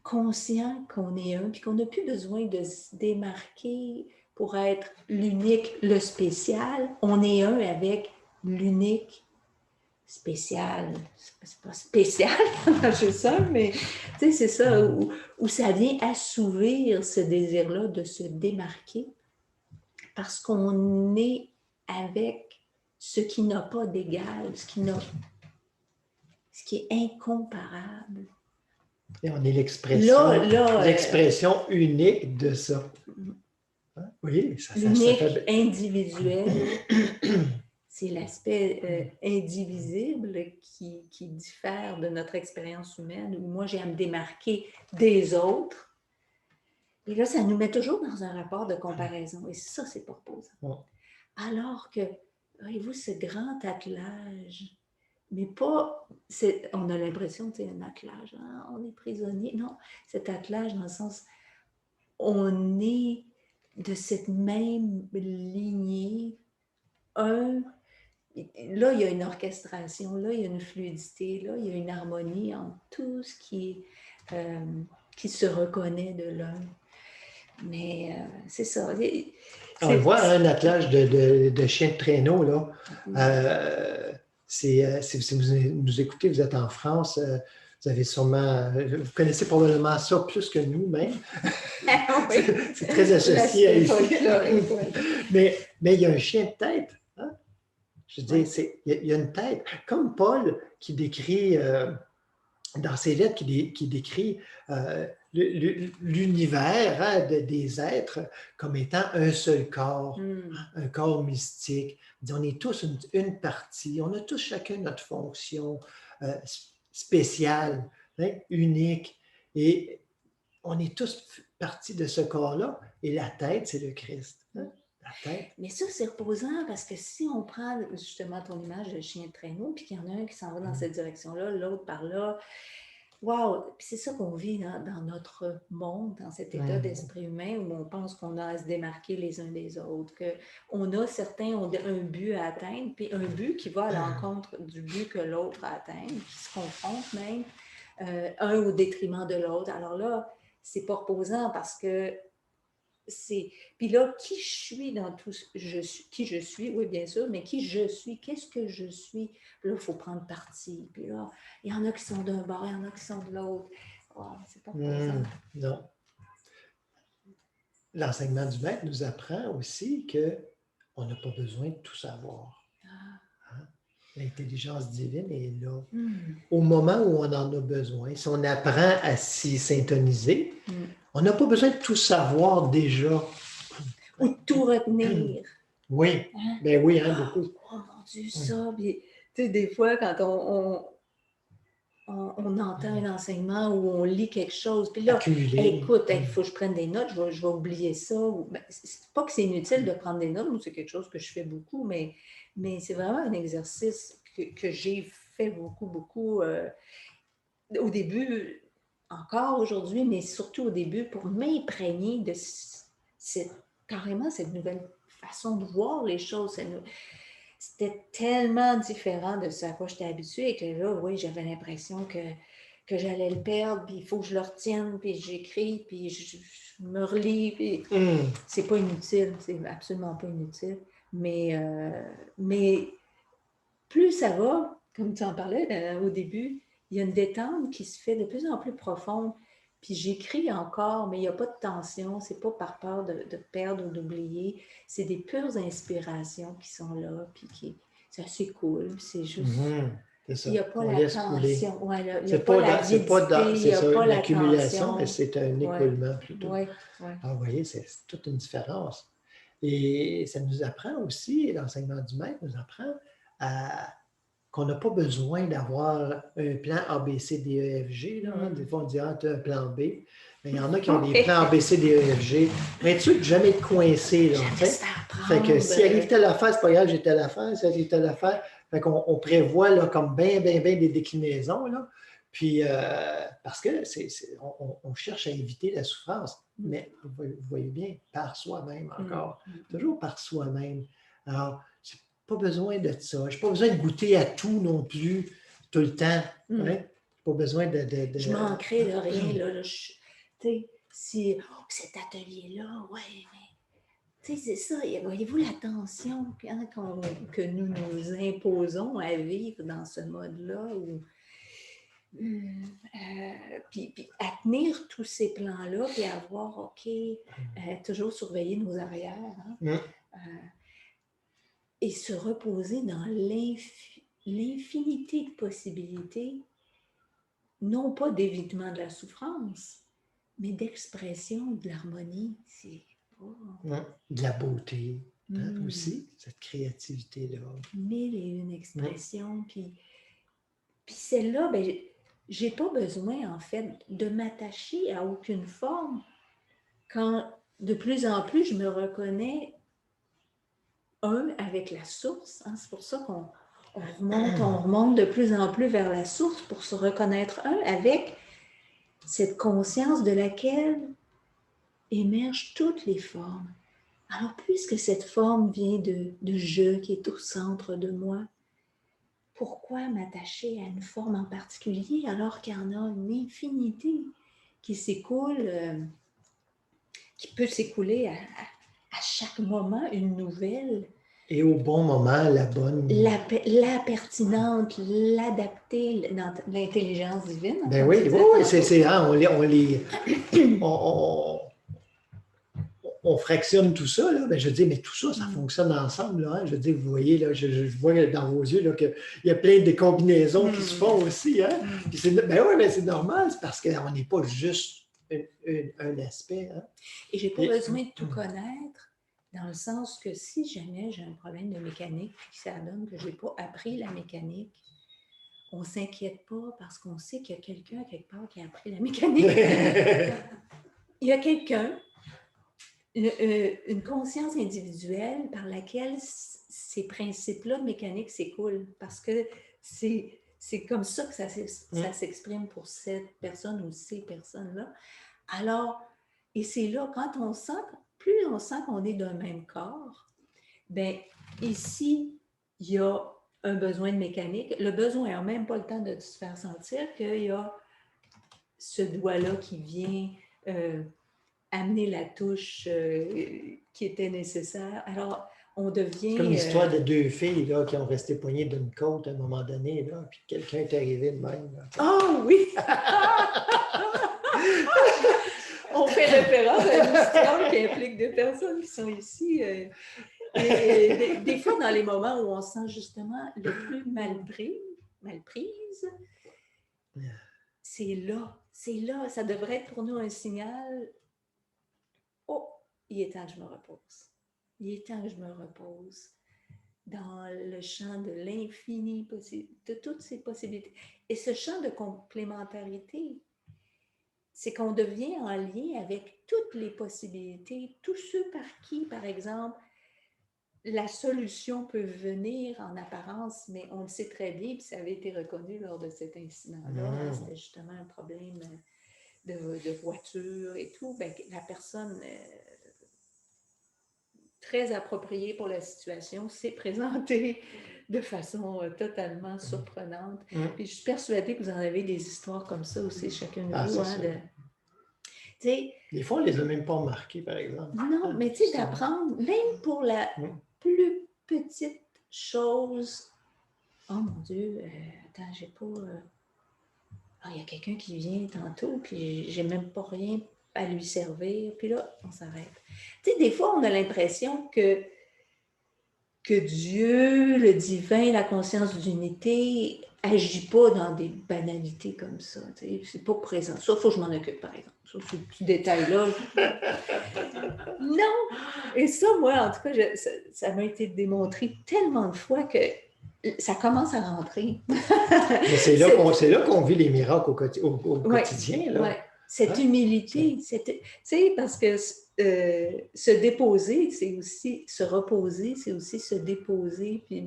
conscient qu'on est un, puis qu'on n'a plus besoin de se démarquer pour être l'unique, le spécial. On est un avec l'unique spécial. C'est pas spécial, c'est ça, mais tu sais, c'est ça, où ça vient assouvir ce désir-là de se démarquer parce qu'on est avec ce qui n'a pas d'égal, ce qui est incomparable. Et on est l'expression unique de ça. Hein? Oui, unique, individuel. c'est l'aspect indivisible qui diffère de notre expérience humaine, où moi, j'ai à me démarquer des autres. Et là, ça nous met toujours dans un rapport de comparaison. Et ça, c'est pas reposant. Ouais. Alors que, voyez-vous, ce grand attelage, mais pas, on a l'impression que c'est un attelage, hein, on est prisonnier. Non, cet attelage dans le sens, on est de cette même lignée, là, il y a une orchestration, là, il y a une fluidité, là, il y a une harmonie entre tout ce qui se reconnaît de l'un. Mais c'est ça. On le voit, hein, un attelage de chien de traîneau, là. Si vous nous écoutez, vous êtes en France, vous avez sûrement, vous connaissez probablement ça plus que nous même. Oui. C'est très associé à ici. Ouais. Mais il y a un chien de tête. Hein? Je veux dire, Ouais. il y a une tête. Comme Paul qui décrit, dans ses lettres, qui décrit l'univers, hein, des êtres comme étant un seul corps, un corps mystique. On est tous une partie, on a tous chacun notre fonction spéciale, hein, unique, et on est tous partie de ce corps-là, et la tête, c'est le Christ. Hein? La tête. Mais ça, c'est reposant parce que si on prend justement ton image de chien de traîneau, puis qu'il y en a un qui s'en va dans cette direction-là, l'autre par là, wow! Puis c'est ça qu'on vit dans notre monde, dans cet état d'esprit humain où on pense qu'on a à se démarquer les uns des autres, qu'on a certains ont un but à atteindre, puis un but qui va à l'encontre du but que l'autre a atteint, qui se confrontent même, un au détriment de l'autre. Alors là, c'est pas reposant parce que c'est... Puis là, qui je suis dans tout ce... Qui je suis, oui, bien sûr, mais qui je suis, qu'est-ce que je suis? Puis là, il faut prendre parti. Puis là, il y en a qui sont d'un bord, il y en a qui sont de l'autre. Oh, c'est pas reposant. Non. L'enseignement du maître nous apprend aussi qu'on n'a pas besoin de tout savoir. Hein? L'intelligence divine est là. Au moment où on en a besoin, si on apprend à s'y syntoniser, on n'a pas besoin de tout savoir déjà. Ou de tout retenir. Oui, hein? Ben oui, hein, beaucoup. Oh mon Dieu, ça. Puis, tu sais, des fois, quand on entend un enseignement ou on lit quelque chose, puis là, écoute, il faut que je prenne des notes, je vais oublier ça. Ben, c'est pas que c'est inutile de prendre des notes, ou c'est quelque chose que je fais beaucoup, mais c'est vraiment un exercice que j'ai fait beaucoup au début, encore aujourd'hui, mais surtout au début, pour m'imprégner de carrément cette nouvelle façon de voir les choses. C'était tellement différent de ce à quoi j'étais habituée et que là, oui, j'avais l'impression que j'allais le perdre, puis il faut que je le retienne, puis j'écris, puis je me relis, puis c'est pas inutile, c'est absolument pas inutile. Mais plus ça va, comme tu en parlais au début, il y a une détente qui se fait de plus en plus profonde. Puis j'écris encore, mais il n'y a pas de tension, c'est pas par peur de perdre ou d'oublier. C'est des pures inspirations qui sont là, puis c'est assez cool. C'est juste. C'est ça. Il n'y a pas la tension. Ouais, il n'y a pas la c'est pas il n'y a pas l'accumulation, mais c'est un écoulement plutôt. Ouais. Ah, vous voyez, c'est toute une différence. Et ça nous apprend aussi, l'enseignement du maître nous apprend qu'on n'a pas besoin d'avoir un plan A, B, C, D, E, F, G. Là, Des fois, on dit, tu as un plan B. Mais il y en a qui ont des plans A, B, C, D, E, F, G. Mais tu sais, jamais de coincer. Là, fait que si arrive telle affaire, c'est pas grave, j'ai telle affaire. Si arrive telle affaire, fait qu'on prévoit là, comme bien des déclinaisons. Là. Puis, parce que on cherche à éviter la souffrance. Mais vous voyez bien, par soi-même encore. Toujours par soi-même. Alors, pas besoin de ça. Je n'ai pas besoin de goûter à tout non plus, tout le temps. Hein? Je n'ai pas besoin de... Je manquerai de rien. Là, si cet atelier-là, ouais, mais c'est ça. Voyez-vous la tension hein, que nous nous imposons à vivre dans ce mode-là où puis à tenir tous ces plans-là, puis à voir, OK, toujours surveiller nos arrières. Hein? Et se reposer dans l'infinité de possibilités, non pas d'évitement de la souffrance, mais d'expression de l'harmonie. C'est de la beauté. Aussi, cette créativité-là. Mille et une expressions. Puis celle-là, ben, j'ai pas besoin, en fait, de m'attacher à aucune forme quand de plus en plus je me reconnais avec la source. Hein, c'est pour ça qu'on remonte de plus en plus vers la source pour se reconnaître avec cette conscience de laquelle émergent toutes les formes. Alors, puisque cette forme vient de je qui est au centre de moi, pourquoi m'attacher à une forme en particulier alors qu'il y en a une infinité qui s'écoule, qui peut s'écouler à chaque moment, une nouvelle? Et au bon moment, la bonne. La pertinente, l'adaptée, l'intelligence divine. Ben oui, c'est hein, on fractionne tout ça, là. Ben, je dis, mais tout ça, ça fonctionne ensemble. Là, hein. Je dis, vous voyez, là, je vois dans vos yeux qu'il y a plein de combinaisons qui se font aussi. Hein. Ben oui, mais c'est normal, c'est parce qu'on n'est pas juste un aspect. Hein. Et je n'ai pas besoin de tout connaître, dans le sens que si jamais j'ai un problème de mécanique, puis ça donne que je n'ai pas appris la mécanique, on ne s'inquiète pas parce qu'on sait qu'il y a quelqu'un quelque part qui a appris la mécanique. Il y a quelqu'un, une conscience individuelle par laquelle ces principes-là de mécanique s'écoulent, parce que c'est comme ça que ça s'exprime pour cette personne ou ces personnes-là. Alors, et c'est là, quand on sent, plus on sent qu'on est d'un même corps, bien, ici, il y a un besoin de mécanique. Le besoin n'a même pas le temps de se faire sentir qu'il y a ce doigt-là qui vient amener la touche qui était nécessaire. Alors, on devient... C'est comme l'histoire de deux filles là, qui ont resté poignées d'une côte à un moment donné, là, puis quelqu'un est arrivé de même. Oh oui! On fait référence à une histoire qui implique deux personnes qui sont ici. Et des fois, dans les moments où on se sent justement le plus mal prise, c'est là, ça devrait être pour nous un signal. Oh, il est temps que je me repose. Il est temps que je me repose dans le champ de l'infini, de toutes ces possibilités. Et ce champ de complémentarité, c'est qu'on devient en lien avec toutes les possibilités, tous ceux par qui, par exemple, la solution peut venir en apparence, mais on le sait très bien, puis ça avait été reconnu lors de cet incident-là, c'était justement un problème de voiture et tout, bien, la personne très appropriée pour la situation s'est présentée de façon totalement surprenante. Puis je suis persuadée que vous en avez des histoires comme ça aussi, chacun de vous. Hein, des fois, on ne les a même pas remarquées, par exemple. Non, mais tu sais, d'apprendre, même pour la plus petite chose. Oh mon Dieu, attends, j'ai pas... il y a quelqu'un qui vient tantôt, puis j'ai même pas rien à lui servir. Puis là, on s'arrête. Tu sais, des fois, on a l'impression que Dieu, le divin, la conscience d'unité, agit pas dans des banalités comme ça. C'est pas présent. Ça, il faut que je m'en occupe, par exemple. Ça, ce petit détail-là. Non! Et ça, moi, en tout cas, ça m'a été démontré tellement de fois que ça commence à rentrer. Mais c'est là qu'on vit les miracles au quotidien. Là. Ouais. Cette humilité, parce que se déposer, c'est aussi se reposer, c'est aussi se déposer. Puis,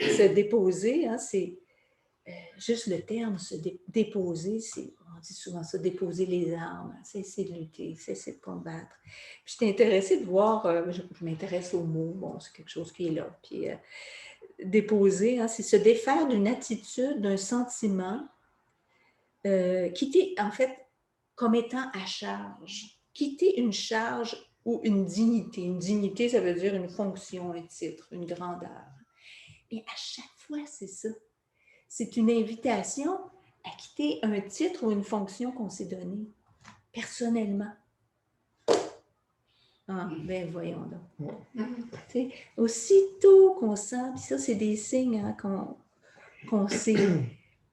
se déposer, hein, c'est juste le terme, se déposer, on dit souvent ça, déposer les armes, cesser de lutter, cesser de combattre. Puis, je suis intéressée de voir, je m'intéresse aux mots, bon, c'est quelque chose qui est là. Puis, déposer, hein, c'est se défaire d'une attitude, d'un sentiment, quitter, en fait, comme étant à charge. Quitter une charge ou une dignité. Une dignité, ça veut dire une fonction, un titre, une grandeur. Et à chaque fois, c'est ça. C'est une invitation à quitter un titre ou une fonction qu'on s'est donnée, personnellement. Ah, ben voyons donc. Aussitôt qu'on sent, puis ça, c'est des signes hein, qu'on sait...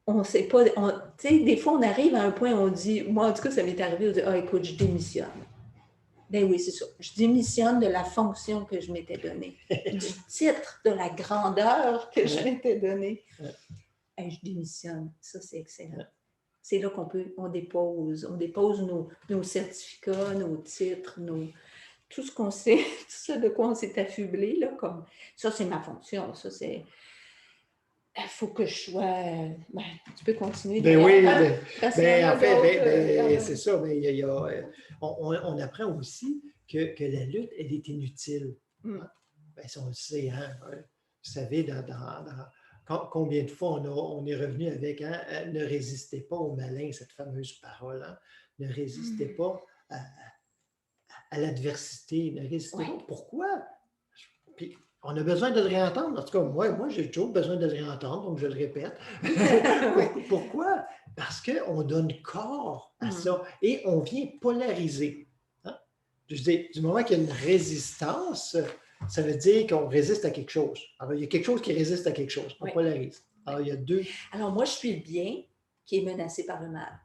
On ne sait pas, tu sais, des fois, on arrive à un point où on dit, moi, en tout cas, ça m'est arrivé, on dit, écoute, je démissionne. Ben oui, c'est ça. Je démissionne de la fonction que je m'étais donnée, du titre, de la grandeur que je m'étais donnée. Et je démissionne. Ça, c'est excellent. C'est là on dépose nos certificats, nos titres, tout ce qu'on sait, tout ça de quoi on s'est affublé, là, comme ça, c'est ma fonction. Ça, c'est. Il faut que je sois. Ben, tu peux continuer. Ben oui, En fait, c'est ça. On apprend aussi que la lutte, elle est inutile. Hein? Ben, ça, on le sait. Hein? Vous savez, combien de fois on est revenu avec hein, ne résistez pas au malin, cette fameuse parole. Hein? Ne résistez pas à l'adversité. Ne résistez pas. Pourquoi? Puis, on a besoin de le réentendre. En tout cas, moi j'ai toujours besoin de le réentendre, donc je le répète. Pourquoi? Parce qu'on donne corps à ça et on vient polariser. Hein? Je dis, du moment qu'il y a une résistance, ça veut dire qu'on résiste à quelque chose. Alors, il y a quelque chose qui résiste à quelque chose. On polarise. Alors, il y a deux. Alors, moi, je suis le bien qui est menacé par le mal.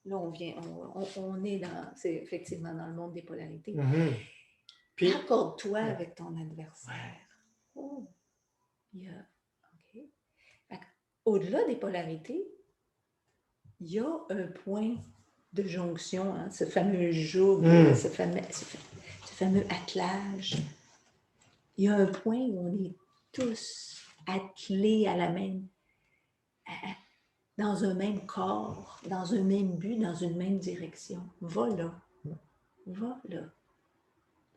Là, on est c'est effectivement dans le monde des polarités. Puis, accorde-toi avec ton adversaire. Oh, il y a. OK. Au-delà des polarités, il y a un point de jonction, hein, ce fameux joug, ce fameux attelage. Il y a un point où on est tous attelés à la même. Dans un même corps, dans un même but, dans une même direction. Va là. Va là.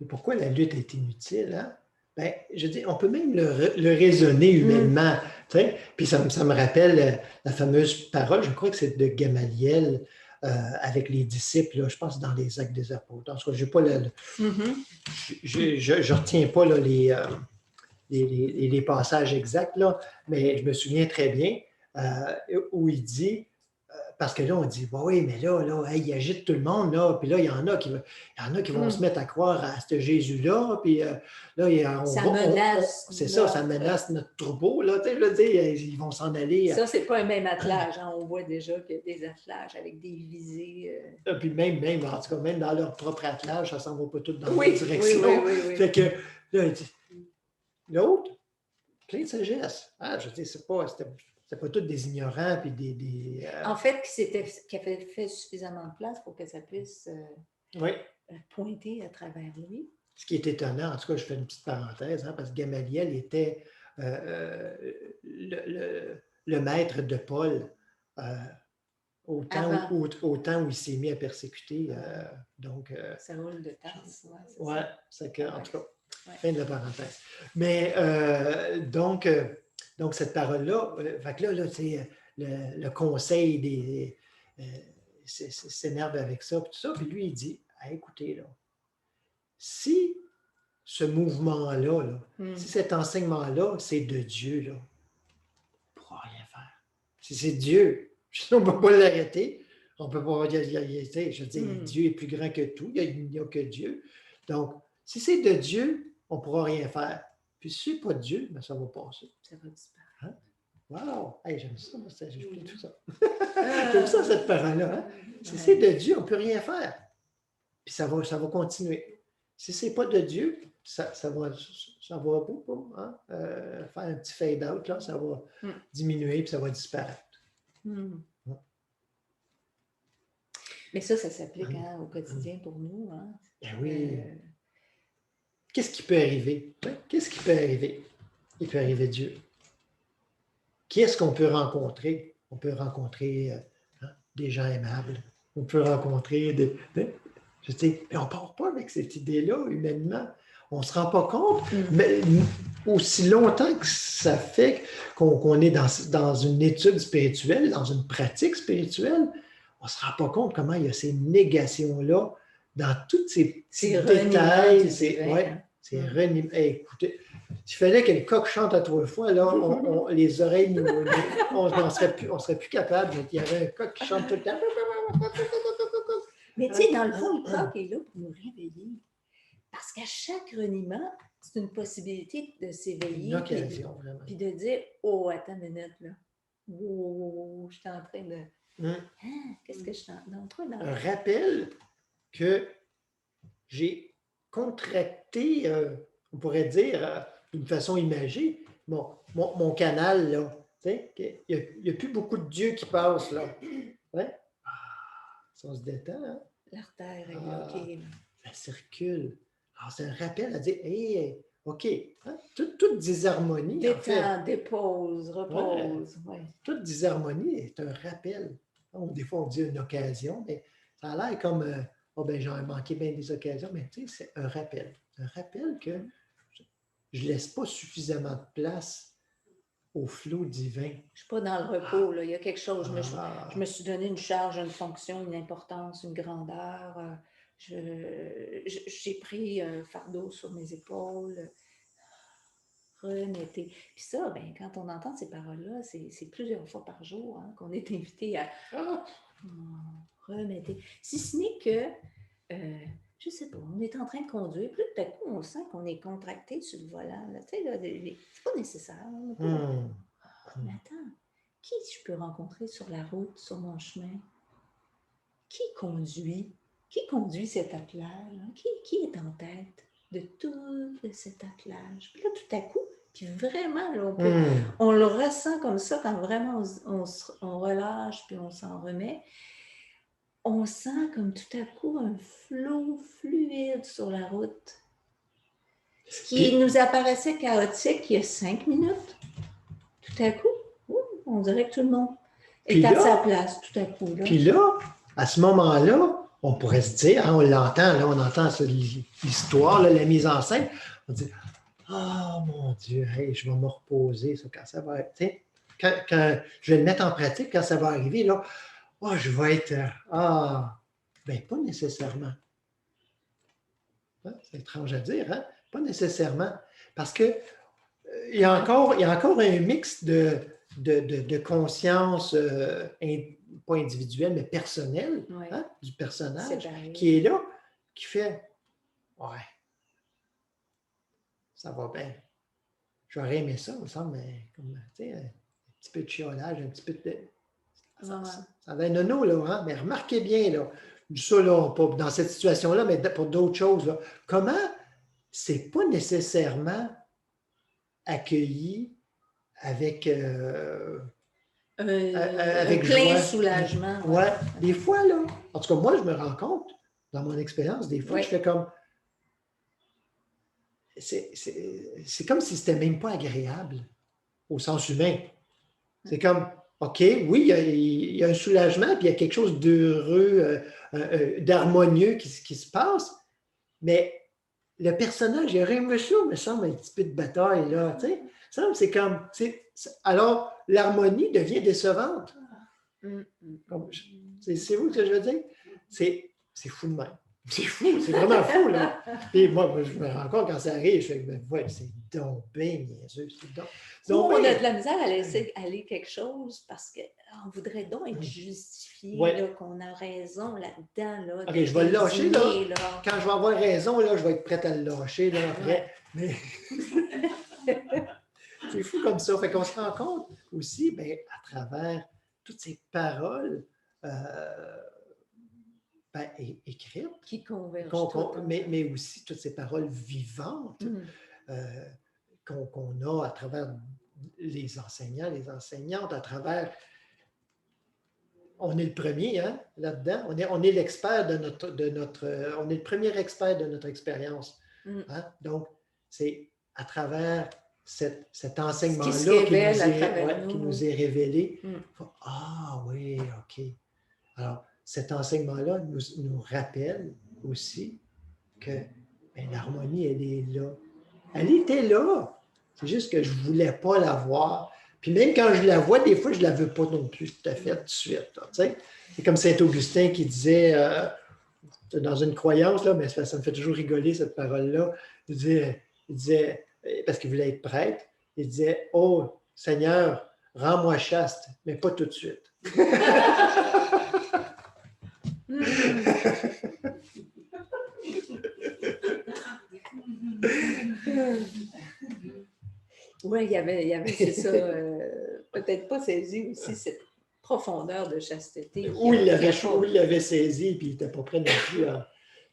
Et pourquoi la lutte est inutile? Hein? Ben, je dis, on peut même le raisonner humainement. Puis ça me rappelle la fameuse parole, je crois que c'est de Gamaliel avec les disciples, là, je pense dans les Actes des Apôtres. En tout cas, je ne retiens pas là, les passages exacts, là, mais je me souviens très bien où il dit, parce que là, on dit, bah oui, mais là il agite tout le monde, là, puis là, il y en a qui vont se mettre à croire à ce Jésus-là, puis là, ça menace. C'est ça, ça menace notre troupeau, là, tu sais, je veux dire, ils vont s'en aller. Ça, c'est pas un même attelage, hein. On voit déjà qu'il y a des attelages avec des visées. Puis même, en tout cas, même dans leur propre attelage, ça s'en va pas tout dans la direction. Oui. Fait que, là, il dit, l'autre, plein de sagesse. Ah, je dis, c'était pas tous des ignorants puis des En fait, qui avait fait suffisamment de place pour que ça puisse pointer à travers lui. Ce qui est étonnant, en tout cas, je fais une petite parenthèse, hein, parce que Gamaliel était le maître de Paul au temps où il s'est mis à persécuter. Saül de Tarse. C'est que, en tout cas, fin de la parenthèse. Mais donc, cette parole-là, c'est le conseil s'énerve avec ça, puis tout ça, puis lui, il dit, écoutez, là, si ce mouvement-là, si cet enseignement-là, c'est de Dieu, là, on ne pourra rien faire. Si c'est Dieu, on ne peut pas l'arrêter, on ne peut pas je veux dire, Dieu est plus grand que tout, il n'y a que Dieu. Donc, si c'est de Dieu, on ne pourra rien faire. Puis si ce n'est pas de Dieu, ben, ça va passer. Ça va disparaître. Hein? Wow! Hey, j'aime ça, j'explique tout ça. J'aime ça, cette parole-là. Hein? Si c'est de Dieu, on ne peut rien faire. Puis ça va continuer. Si ce n'est pas de Dieu, ça va beaucoup, hein? Faire un petit fade-out, là, ça va diminuer, puis ça va disparaître. Mais ça s'applique au quotidien pour nous. Hein? Ben oui. Qu'est-ce qui peut arriver? Qu'est-ce qui peut arriver? Il peut arriver Dieu. Qui est-ce qu'on peut rencontrer? On peut rencontrer des gens aimables. On peut rencontrer mais on ne part pas avec cette idée-là humainement. On ne se rend pas compte, mais aussi longtemps que ça fait qu'on est dans une étude spirituelle, dans une pratique spirituelle, on ne se rend pas compte comment il y a ces négations-là dans tous ces petits détails. C'est reniement. Écoutez, s'il fallait que le coq chante à 3 fois, là, les oreilles, on ne serait plus capable. Il y avait un coq qui chante tout le temps. Mais tu sais, dans le fond, le coq est là pour nous réveiller. Parce qu'à chaque reniement, c'est une possibilité de s'éveiller. Une occasion, vraiment. Puis de dire, oh, attends une minute, là. Oh, je suis en train de... qu'est-ce que je suis en train de... Un rappel que j'ai contracté, on pourrait dire, d'une façon imagée, mon canal, là. Il n'y a plus beaucoup de Dieu qui passe, là. Ouais? Ça se détend, hein? L'artère est bloquée. Ça circule. Alors, c'est un rappel à dire, hey, OK, hein? Toute disharmonie, Détends, en fait. dépose, repose. Ouais. Toute disharmonie est un rappel. Donc, des fois, on dit une occasion, mais ça a l'air comme, j'en ai manqué bien des occasions, mais tu sais, c'est un rappel. Un rappel que je ne laisse pas suffisamment de place au flot divin. Je ne suis pas dans le repos, là. Il y a quelque chose. Je me suis donné une charge, une fonction, une importance, une grandeur. J'ai pris un fardeau sur mes épaules. Remettez. Puis ça, ben, quand on entend ces paroles-là, c'est plusieurs fois par jour qu'on est invité à remettez. Si ce n'est que, je ne sais pas, on est en train de conduire, puis tout à coup, on sent qu'on est contracté sur le volant. Tu sais, c'est pas nécessaire. Mais attends, qui je peux rencontrer sur la route, sur mon chemin? Qui conduit? Qui conduit cet attelage? Qui est en tête de tout cet attelage? Puis là, tout à coup, puis vraiment, là, on le ressent comme ça quand vraiment on relâche puis on s'en remet. On sent comme tout à coup un flot fluide sur la route. Ce qui nous apparaissait chaotique il y a 5 minutes, tout à coup, on dirait que tout le monde est à sa place, tout à coup. Puis là, à ce moment-là, on pourrait se dire, hein, on l'entend, là, on entend l'histoire, là, la mise en scène, on dit, oh mon Dieu, hey, je vais me reposer, ça, quand ça va être, quand je vais le mettre en pratique, quand ça va arriver, là, je vais être, ben pas nécessairement. Hein, c'est étrange à dire, hein? Pas nécessairement, parce que il y a encore un mix de conscience, pas individuelle, mais personnelle, hein, du personnage qui est là, qui fait, ça va bien. J'aurais aimé ça, il me semble, mais comme, tu sais, un petit peu de chiolage, un petit peu de... Ça va être nono, là, hein? Mais remarquez bien, là, ça, là, pas dans cette situation-là, mais pour d'autres choses, là, comment c'est pas nécessairement accueilli avec plein soulagement. Ouais. Des fois, là, en tout cas, moi, je me rends compte, dans mon expérience, des fois, je fais comme... C'est comme si c'était même pas agréable au sens humain. C'est comme, OK, oui, il y a un soulagement, puis il y a quelque chose d'heureux, d'harmonieux qui se passe, mais le personnage, il y aurait aimé ça, me semble, un petit peu de bataille, là, tu sais. C'est comme... alors, l'harmonie devient décevante. C'est vous ce que je veux dire? C'est fou de même. C'est fou, c'est vraiment fou, là. Puis moi, je me rends compte quand ça arrive, je fais que c'est donc bien niaiseux. On a de la misère à laisser aller quelque chose parce qu'on voudrait donc être justifié, qu'on a raison là-dedans. Là, OK, je vais le lâcher, là. Quand je vais avoir raison, là, je vais être prête à le lâcher, là, après. Mais... c'est fou comme ça. Fait qu'on se rend compte aussi, bien, à travers toutes ces paroles écrites, qui convergent mais aussi toutes ces paroles vivantes qu'on a à travers les enseignants, les enseignantes, à travers... On est le premier, hein, là-dedans. On est l'expert de notre... on est le premier expert de notre expérience. Hein? Donc, c'est à travers cet enseignement-là qui nous est révélé. Oui, OK. Alors, cet enseignement-là nous rappelle aussi que l'harmonie, elle est là. Elle était là. C'est juste que je ne voulais pas la voir. Puis même quand je la vois, des fois, je ne la veux pas non plus tout à fait tout de suite. C'est comme Saint-Augustin qui disait, dans une croyance, là, mais ça me fait toujours rigoler cette parole-là, il disait, parce qu'il voulait être prêtre, il disait, « Oh, Seigneur, rends-moi chaste, mais pas tout de suite. » Oui, il y avait c'est ça, peut-être pas saisi aussi cette profondeur de chasteté. Oui, il l'avait saisi, puis il n'était pas prêt non plus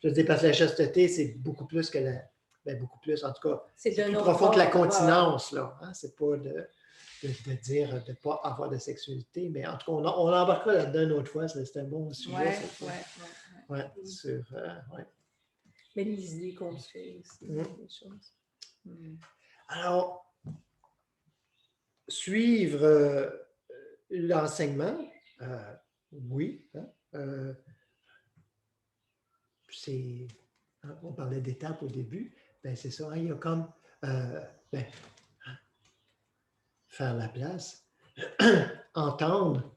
Je veux dire, parce que la chasteté, c'est beaucoup plus que la... Ben, beaucoup plus, en tout cas, C'est c'est d'un plus autre profond que la bord. continence, là. Hein? C'est pas de dire de ne pas avoir de sexualité, mais en tout cas, on embarquera là-dedans une autre fois. C'est un bon sujet, Ouais, cette fois. ouais. Ouais, sur... ouais. Mais les idées qu'on se fait aussi, Mm. des choses. Mm. Alors, suivre l'enseignement, oui. Hein, c'est, hein, on parlait d'étapes au début, ben c'est ça, hein, il y a comme ben, faire la place, entendre,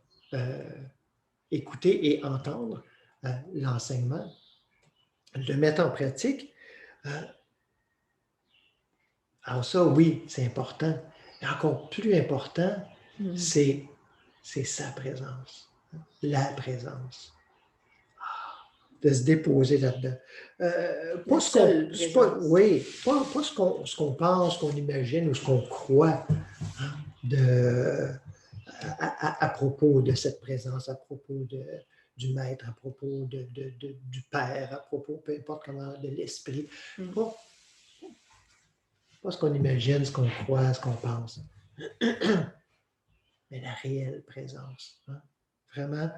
écouter et entendre l'enseignement, le mettre en pratique. Alors ça, oui, c'est important. Et encore plus important, c'est sa présence, hein, la présence. De se déposer là-dedans. Pas ce qu'on, oui, pas ce qu'on pense, ce qu'on imagine ou ce qu'on croit, hein, à propos de cette présence, à propos du maître, à propos du père, à propos, peu importe comment, de l'esprit. Pas ce qu'on imagine, ce qu'on croit, ce qu'on pense, mais la réelle présence. Hein. Vraiment,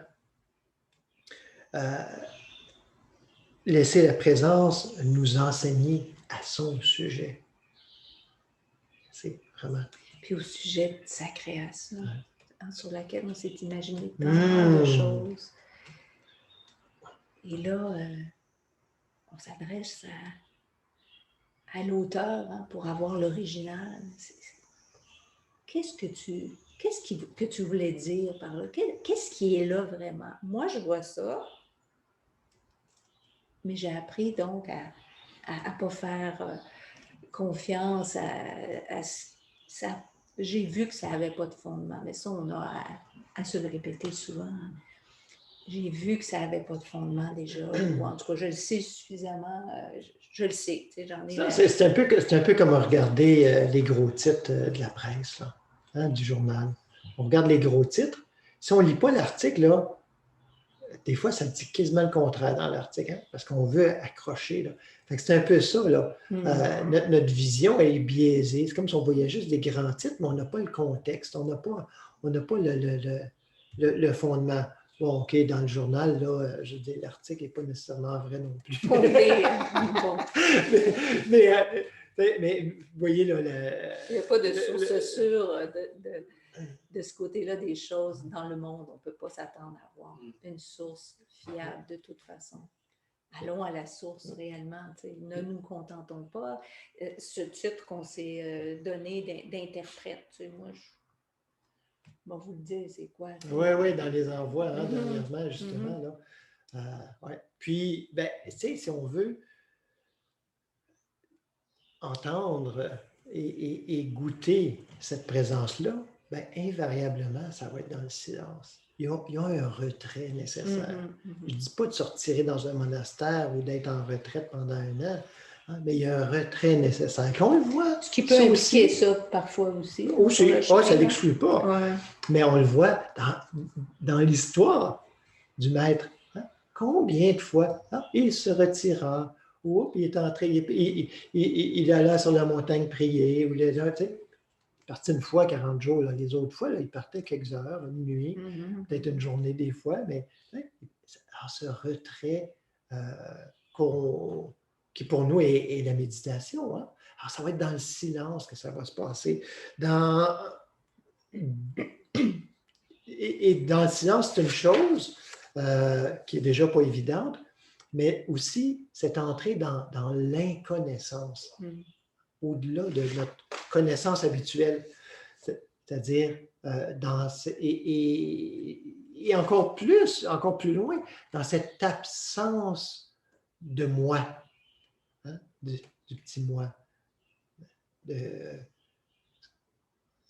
laisser la présence nous enseigner à son sujet. C'est vraiment... Puis au sujet de sa création, hein, sur laquelle on s'est imaginé tant de choses. Et là, on s'adresse à l'auteur, hein, pour avoir l'original. Qu'est-ce que tu voulais dire par là? Qu'est-ce qui est là vraiment? Moi, je vois ça, mais j'ai appris donc à ne pas faire confiance à ça. J'ai vu que ça n'avait pas de fondement, mais ça, on a à se le répéter souvent. J'ai vu que ça n'avait pas de fondement déjà, ou en tout cas, je le sais suffisamment, je le sais. J'en ai c'est un peu comme regarder les gros titres de la presse, là, hein, du journal. On regarde les gros titres. Si on ne lit pas l'article, là, des fois, ça dit quasiment le contraire dans l'article, hein, parce qu'on veut accrocher. Là. Fait que c'est un peu ça. Là. Notre vision est biaisée. C'est comme si on voyait juste des grands titres, mais on n'a pas le contexte. On n'a pas le fondement. Bon, OK, dans le journal, là, je dis, l'article n'est pas nécessairement vrai non plus. mais vous voyez, là, il n'y a pas de source sûre de ce côté-là des choses dans le monde. On ne peut pas s'attendre à avoir une source fiable de toute façon. Allons à la source réellement. Ne nous contentons pas. Ce titre qu'on s'est donné d'interprète, moi, bon, vous le dites, c'est quoi? Oui, dans les envois, hein, dernièrement, justement. Là. Ouais. Puis, ben, si on veut entendre et goûter cette présence-là, ben, invariablement, ça va être dans le silence. Il y a un retrait nécessaire. Je ne dis pas de se retirer dans un monastère ou d'être en retraite pendant 1 an, hein, mais il y a un retrait nécessaire. On le voit. Ce qui peut impliquer ça parfois aussi. Aussi, ça ne l'exclut pas. Ouais. Mais on le voit dans l'histoire du maître. Hein? Combien de fois il se retira, ou il est entré, il allait sur la montagne prier, ou il est parti une fois 40 jours. Là. Les autres fois, là, il partait quelques heures, une nuit, peut-être une journée des fois, mais ce retrait qui pour nous est la méditation. Hein? Alors, ça va être dans le silence que ça va se passer. Et dans le silence, c'est une chose qui est déjà pas évidente, mais aussi cette entrée dans l'inconnaissance, au-delà de notre connaissance habituelle, c'est-à-dire et encore plus loin, dans cette absence de moi, hein, du petit moi.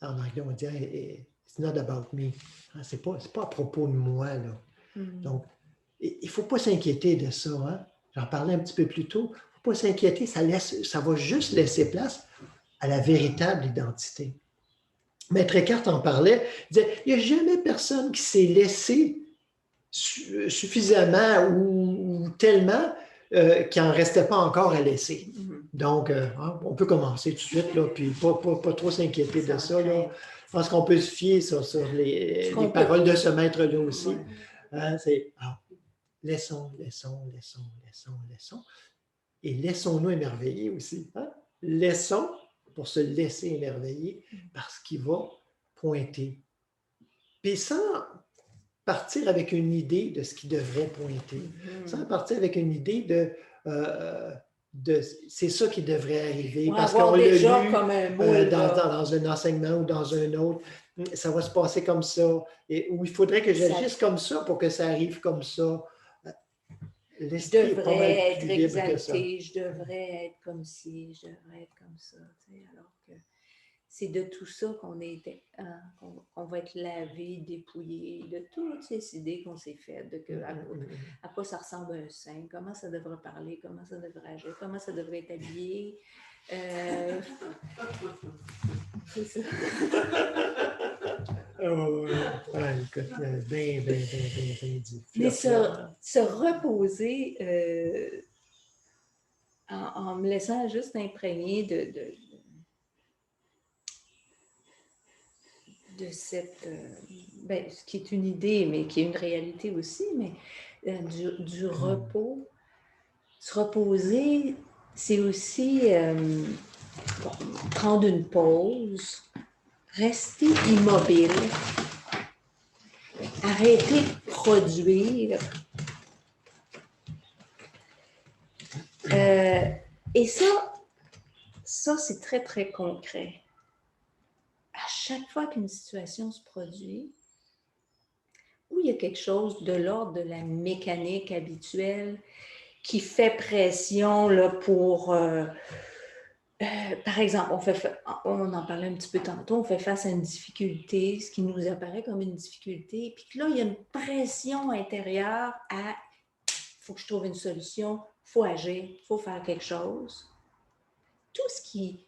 En anglais, on dit it's not about me. C'est pas à propos de moi. Là. Donc, il ne faut pas s'inquiéter de ça. Hein? J'en parlais un petit peu plus tôt. Il ne faut pas s'inquiéter, ça va juste laisser place à la véritable identité. Maître Eckhart en parlait, il disait, il n'y a jamais personne qui s'est laissé suffisamment ou tellement qui n'en restait pas encore à laisser. Mhm. Donc, on peut commencer tout de suite, là, puis pas trop s'inquiéter de ça. Là. Je pense qu'on peut se fier sur les paroles de ce maître-là aussi. Ouais. Hein, c'est laissons. Et laissons-nous émerveiller aussi. Hein? Laissons pour se laisser émerveiller parce qu'il va pointer. Puis sans partir avec une idée de ce qui devrait pointer, sans partir avec une idée de c'est ça qui devrait arriver. Parce qu'on l'a lu comme un moule, dans un enseignement ou dans un autre, ça va se passer comme ça, ou il faudrait que j'agisse comme ça pour que ça arrive comme ça. Je devrais être exalté, je devrais être comme ci, je devrais être comme ça. Alors que c'est de tout ça qu'on va être lavé, dépouillé, de toutes ces idées qu'on s'est faites, à quoi ça ressemble un saint, comment ça devrait parler, comment ça devrait agir, comment ça devrait être habillé. C'est ça. Écoute, bien dit. Mais se reposer en me laissant juste imprégner de cette, ce qui est une idée, mais qui est une réalité aussi, mais du repos. Se reposer, c'est aussi prendre une pause, rester immobile, arrêter de produire. Et ça c'est très, très concret. À chaque fois qu'une situation se produit, où il y a quelque chose de l'ordre de la mécanique habituelle qui fait pression là, pour... par exemple, on en parlait un petit peu tantôt, on fait face à une difficulté, ce qui nous apparaît comme une difficulté, puis là, il y a une pression intérieure à « il faut que je trouve une solution, il faut agir, il faut faire quelque chose ». Tout ce qui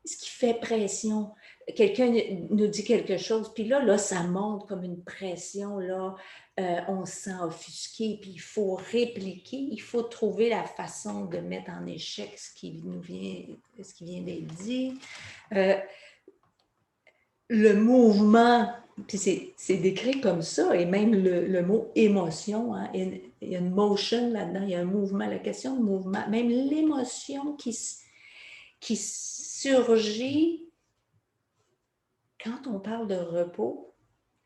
fait pression, quelqu'un nous dit quelque chose, puis là, ça monte comme une pression, là, on se sent offusqué, puis il faut répliquer, il faut trouver la façon de mettre en échec ce qui vient d'être dit. Le mouvement, puis c'est décrit comme ça, et même le mot émotion, hein, il y a une motion là-dedans, il y a un mouvement, la question de mouvement, même l'émotion qui surgit quand on parle de repos.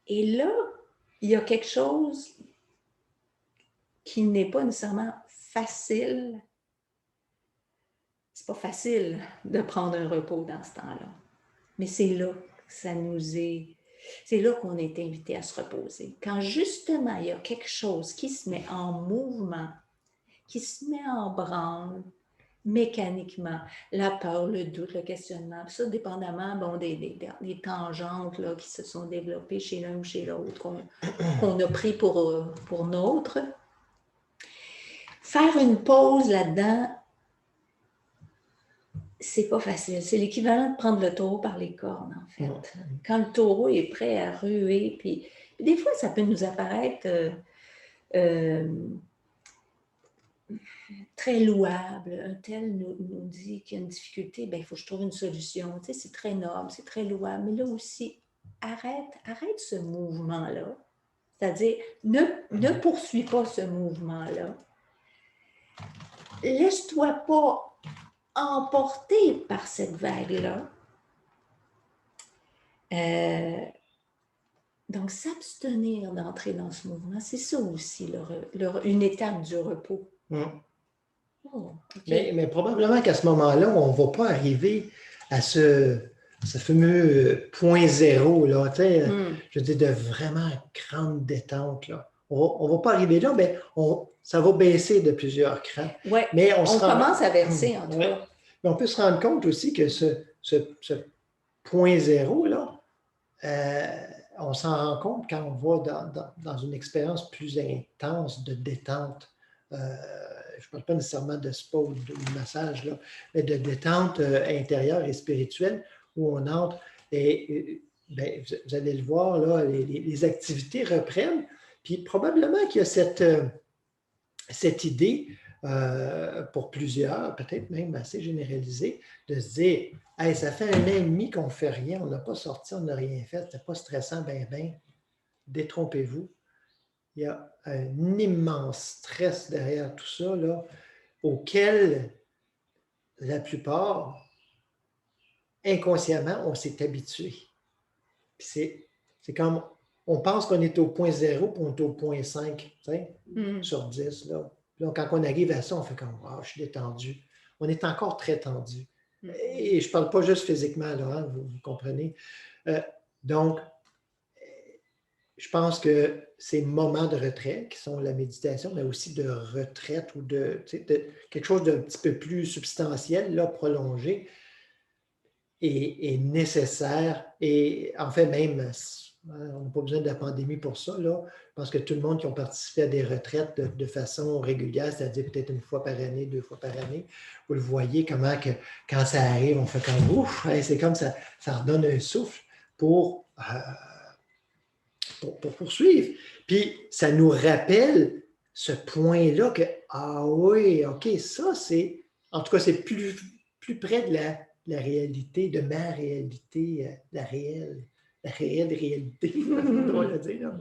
Et là, il y a quelque chose qui n'est pas nécessairement facile. C'est pas facile de prendre un repos dans ce temps-là. Mais c'est là que c'est là qu'on est invité à se reposer. Quand justement, il y a quelque chose qui se met en mouvement, qui se met en branle, mécaniquement, la peur, le doute, le questionnement, ça dépendamment des tangentes là, qui se sont développées chez l'un ou chez l'autre, qu'on a pris pour nôtre. Faire une pause là-dedans, c'est pas facile. C'est l'équivalent de prendre le taureau par les cornes, en fait. Quand le taureau est prêt à ruer, puis des fois, ça peut nous apparaître très louable. Un tel nous dit qu'il y a une difficulté, il faut que je trouve une solution. Tu sais, c'est très noble, c'est très louable. Mais là aussi, arrête ce mouvement-là. C'est-à-dire, ne poursuis pas ce mouvement-là. Laisse-toi pas emporter par cette vague-là. Donc, s'abstenir d'entrer dans ce mouvement, c'est ça aussi, une étape du repos. Oh, okay. Mais probablement qu'à ce moment-là, on ne va pas arriver à ce fameux point zéro, là, je veux dire, de vraiment grande détente. Là. On ne va pas arriver là, mais ça va baisser de plusieurs crans. Ouais, mais on commence à verser, en tout cas. Mais on peut se rendre compte aussi que ce point zéro, là, on s'en rend compte quand on va dans une expérience plus intense de détente. Je ne parle pas nécessairement de spa ou de massage, là, mais de détente intérieure et spirituelle où on entre et vous allez le voir, là, les activités reprennent. Puis probablement qu'il y a cette idée pour plusieurs, peut-être même assez généralisé, de se dire hey, ça fait 1 an et demi qu'on ne fait rien, on n'a pas sorti, on n'a rien fait, c'était pas stressant, ben, détrompez-vous. Il y a un immense stress derrière tout ça, là, auquel la plupart, inconsciemment, on s'est habitué. Puis c'est comme, on pense qu'on est au point 0, puis on est au point 5 sur 10. Là. Donc, quand on arrive à ça, on fait comme, wow, je suis détendu. On est encore très tendu. Et je ne parle pas juste physiquement, là, hein, vous comprenez. Donc, je pense que ces moments de retrait, qui sont la méditation, mais aussi de retraite ou de quelque chose d'un petit peu plus substantiel, là, prolongé, est nécessaire. Et en fait, même, on n'a pas besoin de la pandémie pour ça. Là. Je pense que tout le monde qui a participé à des retraites de façon régulière, c'est-à-dire peut-être 1 fois par année, 2 fois par année, vous le voyez comment que quand ça arrive, on fait comme ouf, c'est comme ça redonne un souffle pour poursuivre. Puis ça nous rappelle ce point-là que, ah oui, OK, ça c'est, en tout cas, c'est plus près de la réalité, de ma réalité, la réelle réalité, c'est drôle à dire.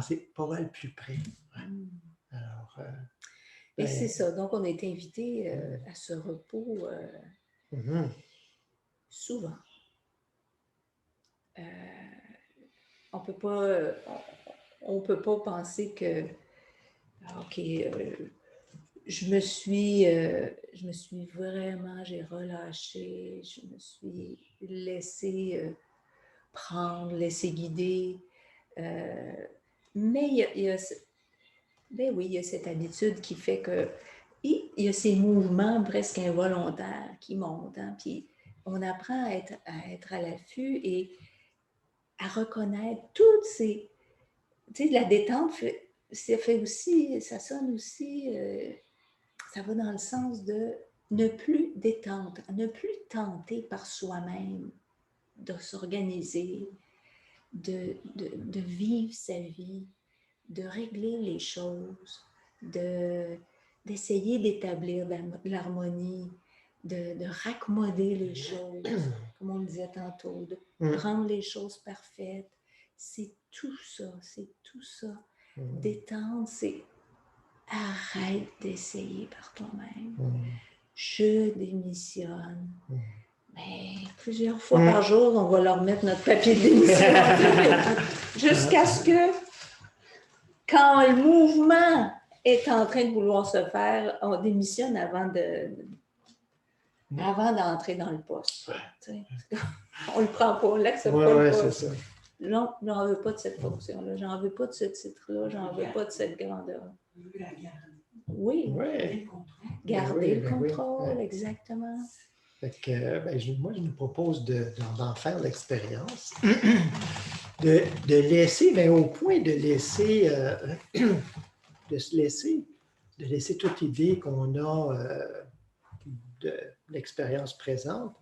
C'est pas mal plus près. Ouais. Alors, et c'est ça, donc on est invité à ce repos souvent. On peut pas penser que, OK, je me suis vraiment, j'ai relâché, je me suis laissé prendre, laissé guider. Mais ben oui, il y a cette habitude qui fait que il y a ces mouvements presque involontaires qui montent. Hein, puis on apprend à être à l'affût et à reconnaître toutes ces... Tu sais, la détente, ça sonne aussi, ça va dans le sens de ne plus détendre, ne plus tenter par soi-même de s'organiser, de vivre sa vie, de régler les choses, d'essayer d'établir de l'harmonie, de raccommoder les choses, comme on le disait tantôt, de rendre les choses parfaites. C'est tout ça, c'est tout ça. Détendre, c'est arrête d'essayer par toi-même. Je démissionne. Mais plusieurs fois par jour, on va leur mettre notre papier de démission. Jusqu'à ce que, quand le mouvement est en train de vouloir se faire, on démissionne avant d'entrer dans le poste. On ne le prend pas, on l'accepte pas le poste. Non, j'en veux pas de cette fonction-là, j'en veux pas de ce titre-là, j'en veux pas de cette grandeur. Oui, garder le contrôle, exactement. Fait que, moi, je nous propose d'en faire l'expérience, de laisser, mais au point de laisser, de laisser toute idée qu'on a de l'expérience présente,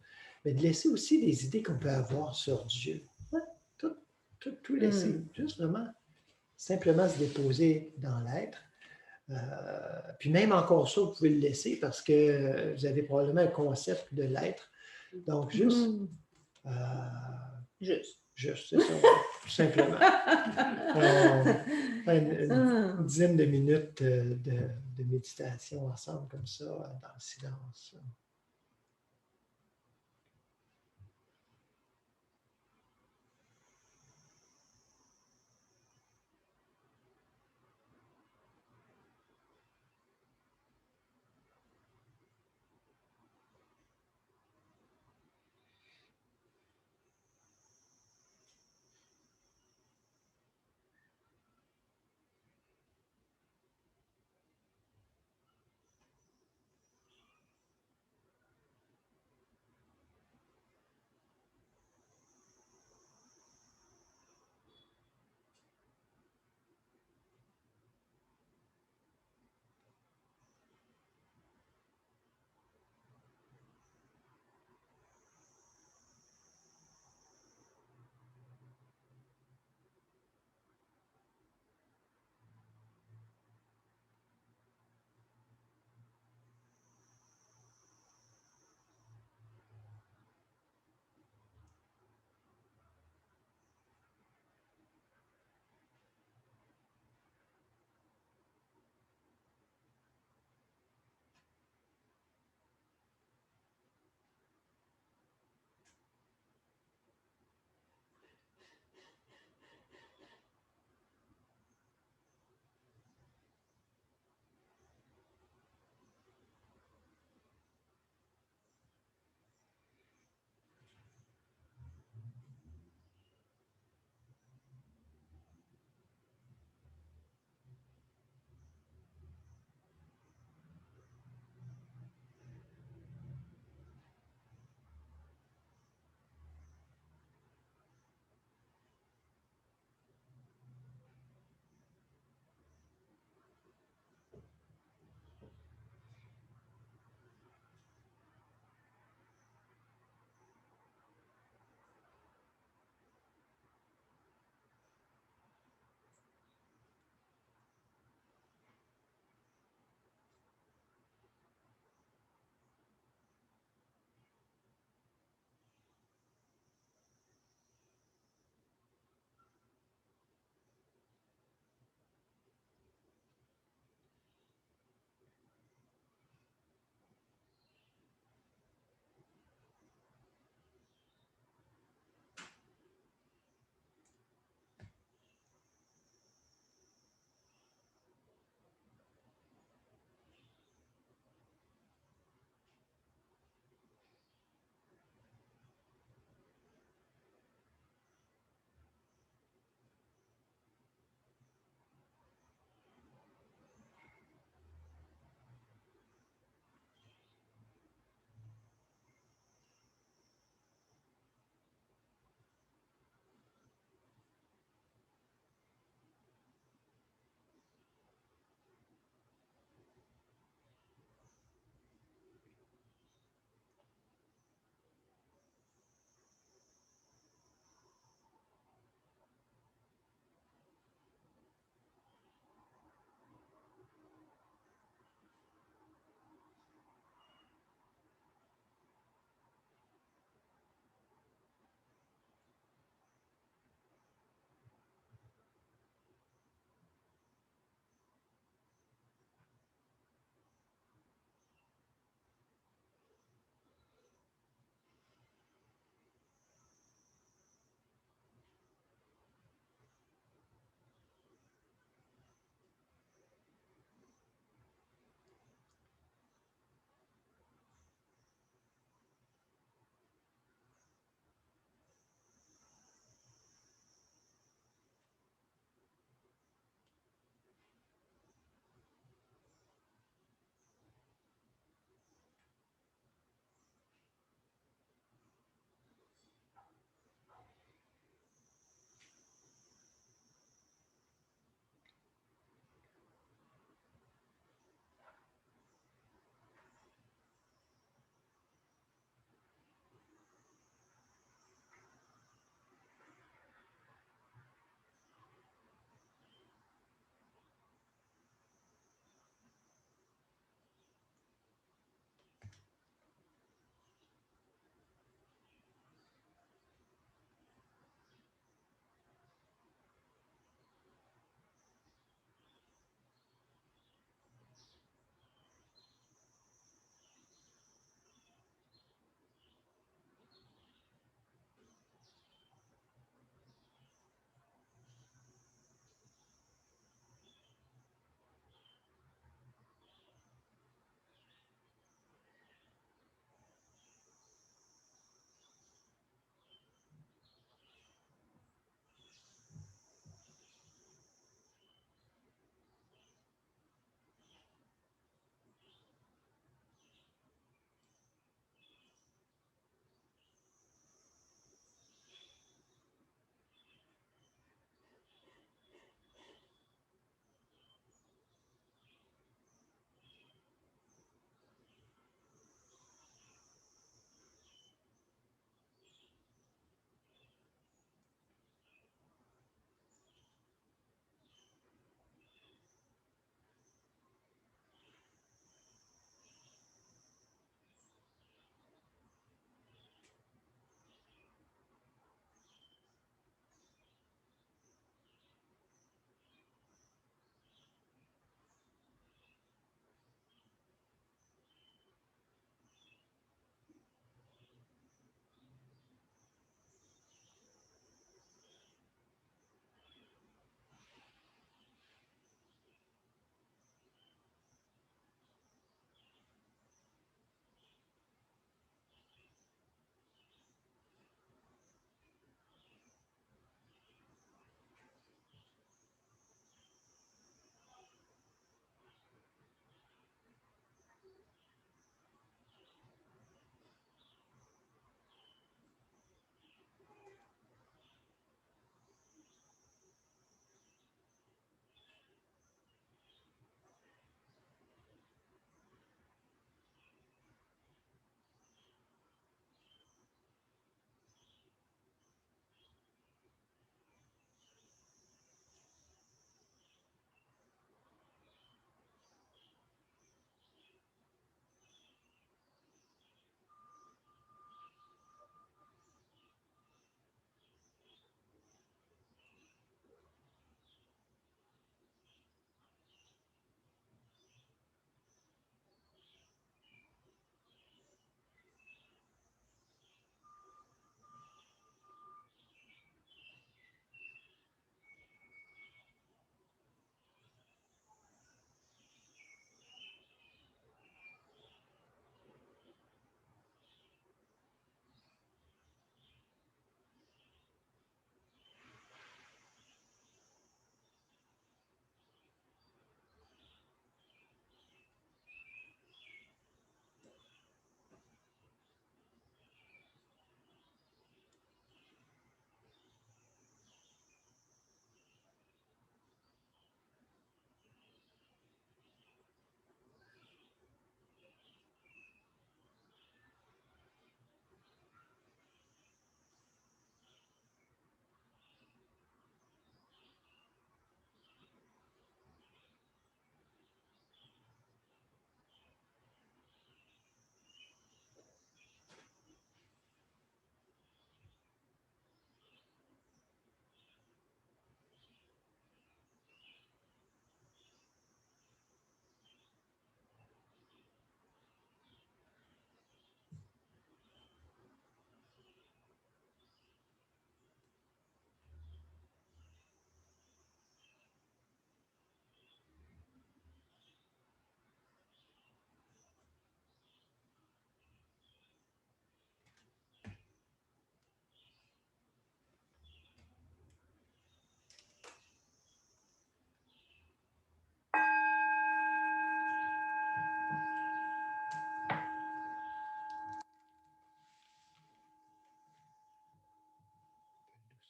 mais de laisser aussi les idées qu'on peut avoir sur Dieu. Tout laisser, juste vraiment, simplement se déposer dans l'être. Puis même encore ça, vous pouvez le laisser parce que vous avez probablement un concept de l'être. Donc, juste, c'est ça, tout simplement. Une dizaine de minutes de méditation ensemble comme ça, dans le silence.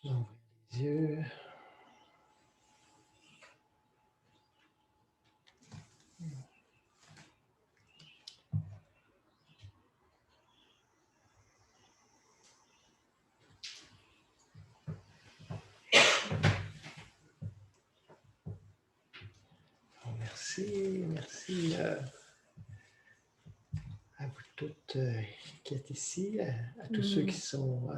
Ouvrez les yeux. Merci, merci à vous toutes qui êtes ici, à tous ceux qui sont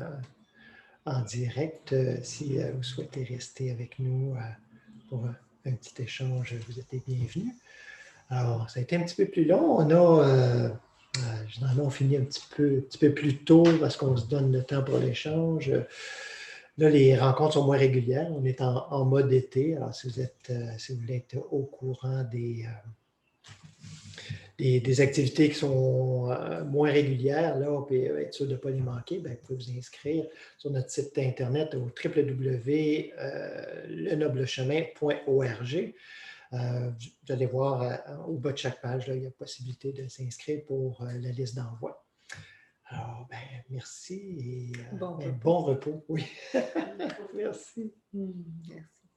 en direct. Si vous souhaitez rester avec nous pour un petit échange, vous êtes les bienvenus. Alors, ça a été un petit peu plus long. Généralement, on finit un petit peu plus tôt parce qu'on se donne le temps pour l'échange. Là, les rencontres sont moins régulières. On est en mode été. Alors, si vous voulez être au courant des activités qui sont moins régulières, là, on peut être sûr de ne pas les manquer, bien, vous pouvez vous inscrire sur notre site internet au www.lenoblechemin.org. Vous allez voir au bas de chaque page, là, il y a possibilité de s'inscrire pour la liste d'envoi. Alors, ben, merci et bon repos. Oui. Merci. Merci.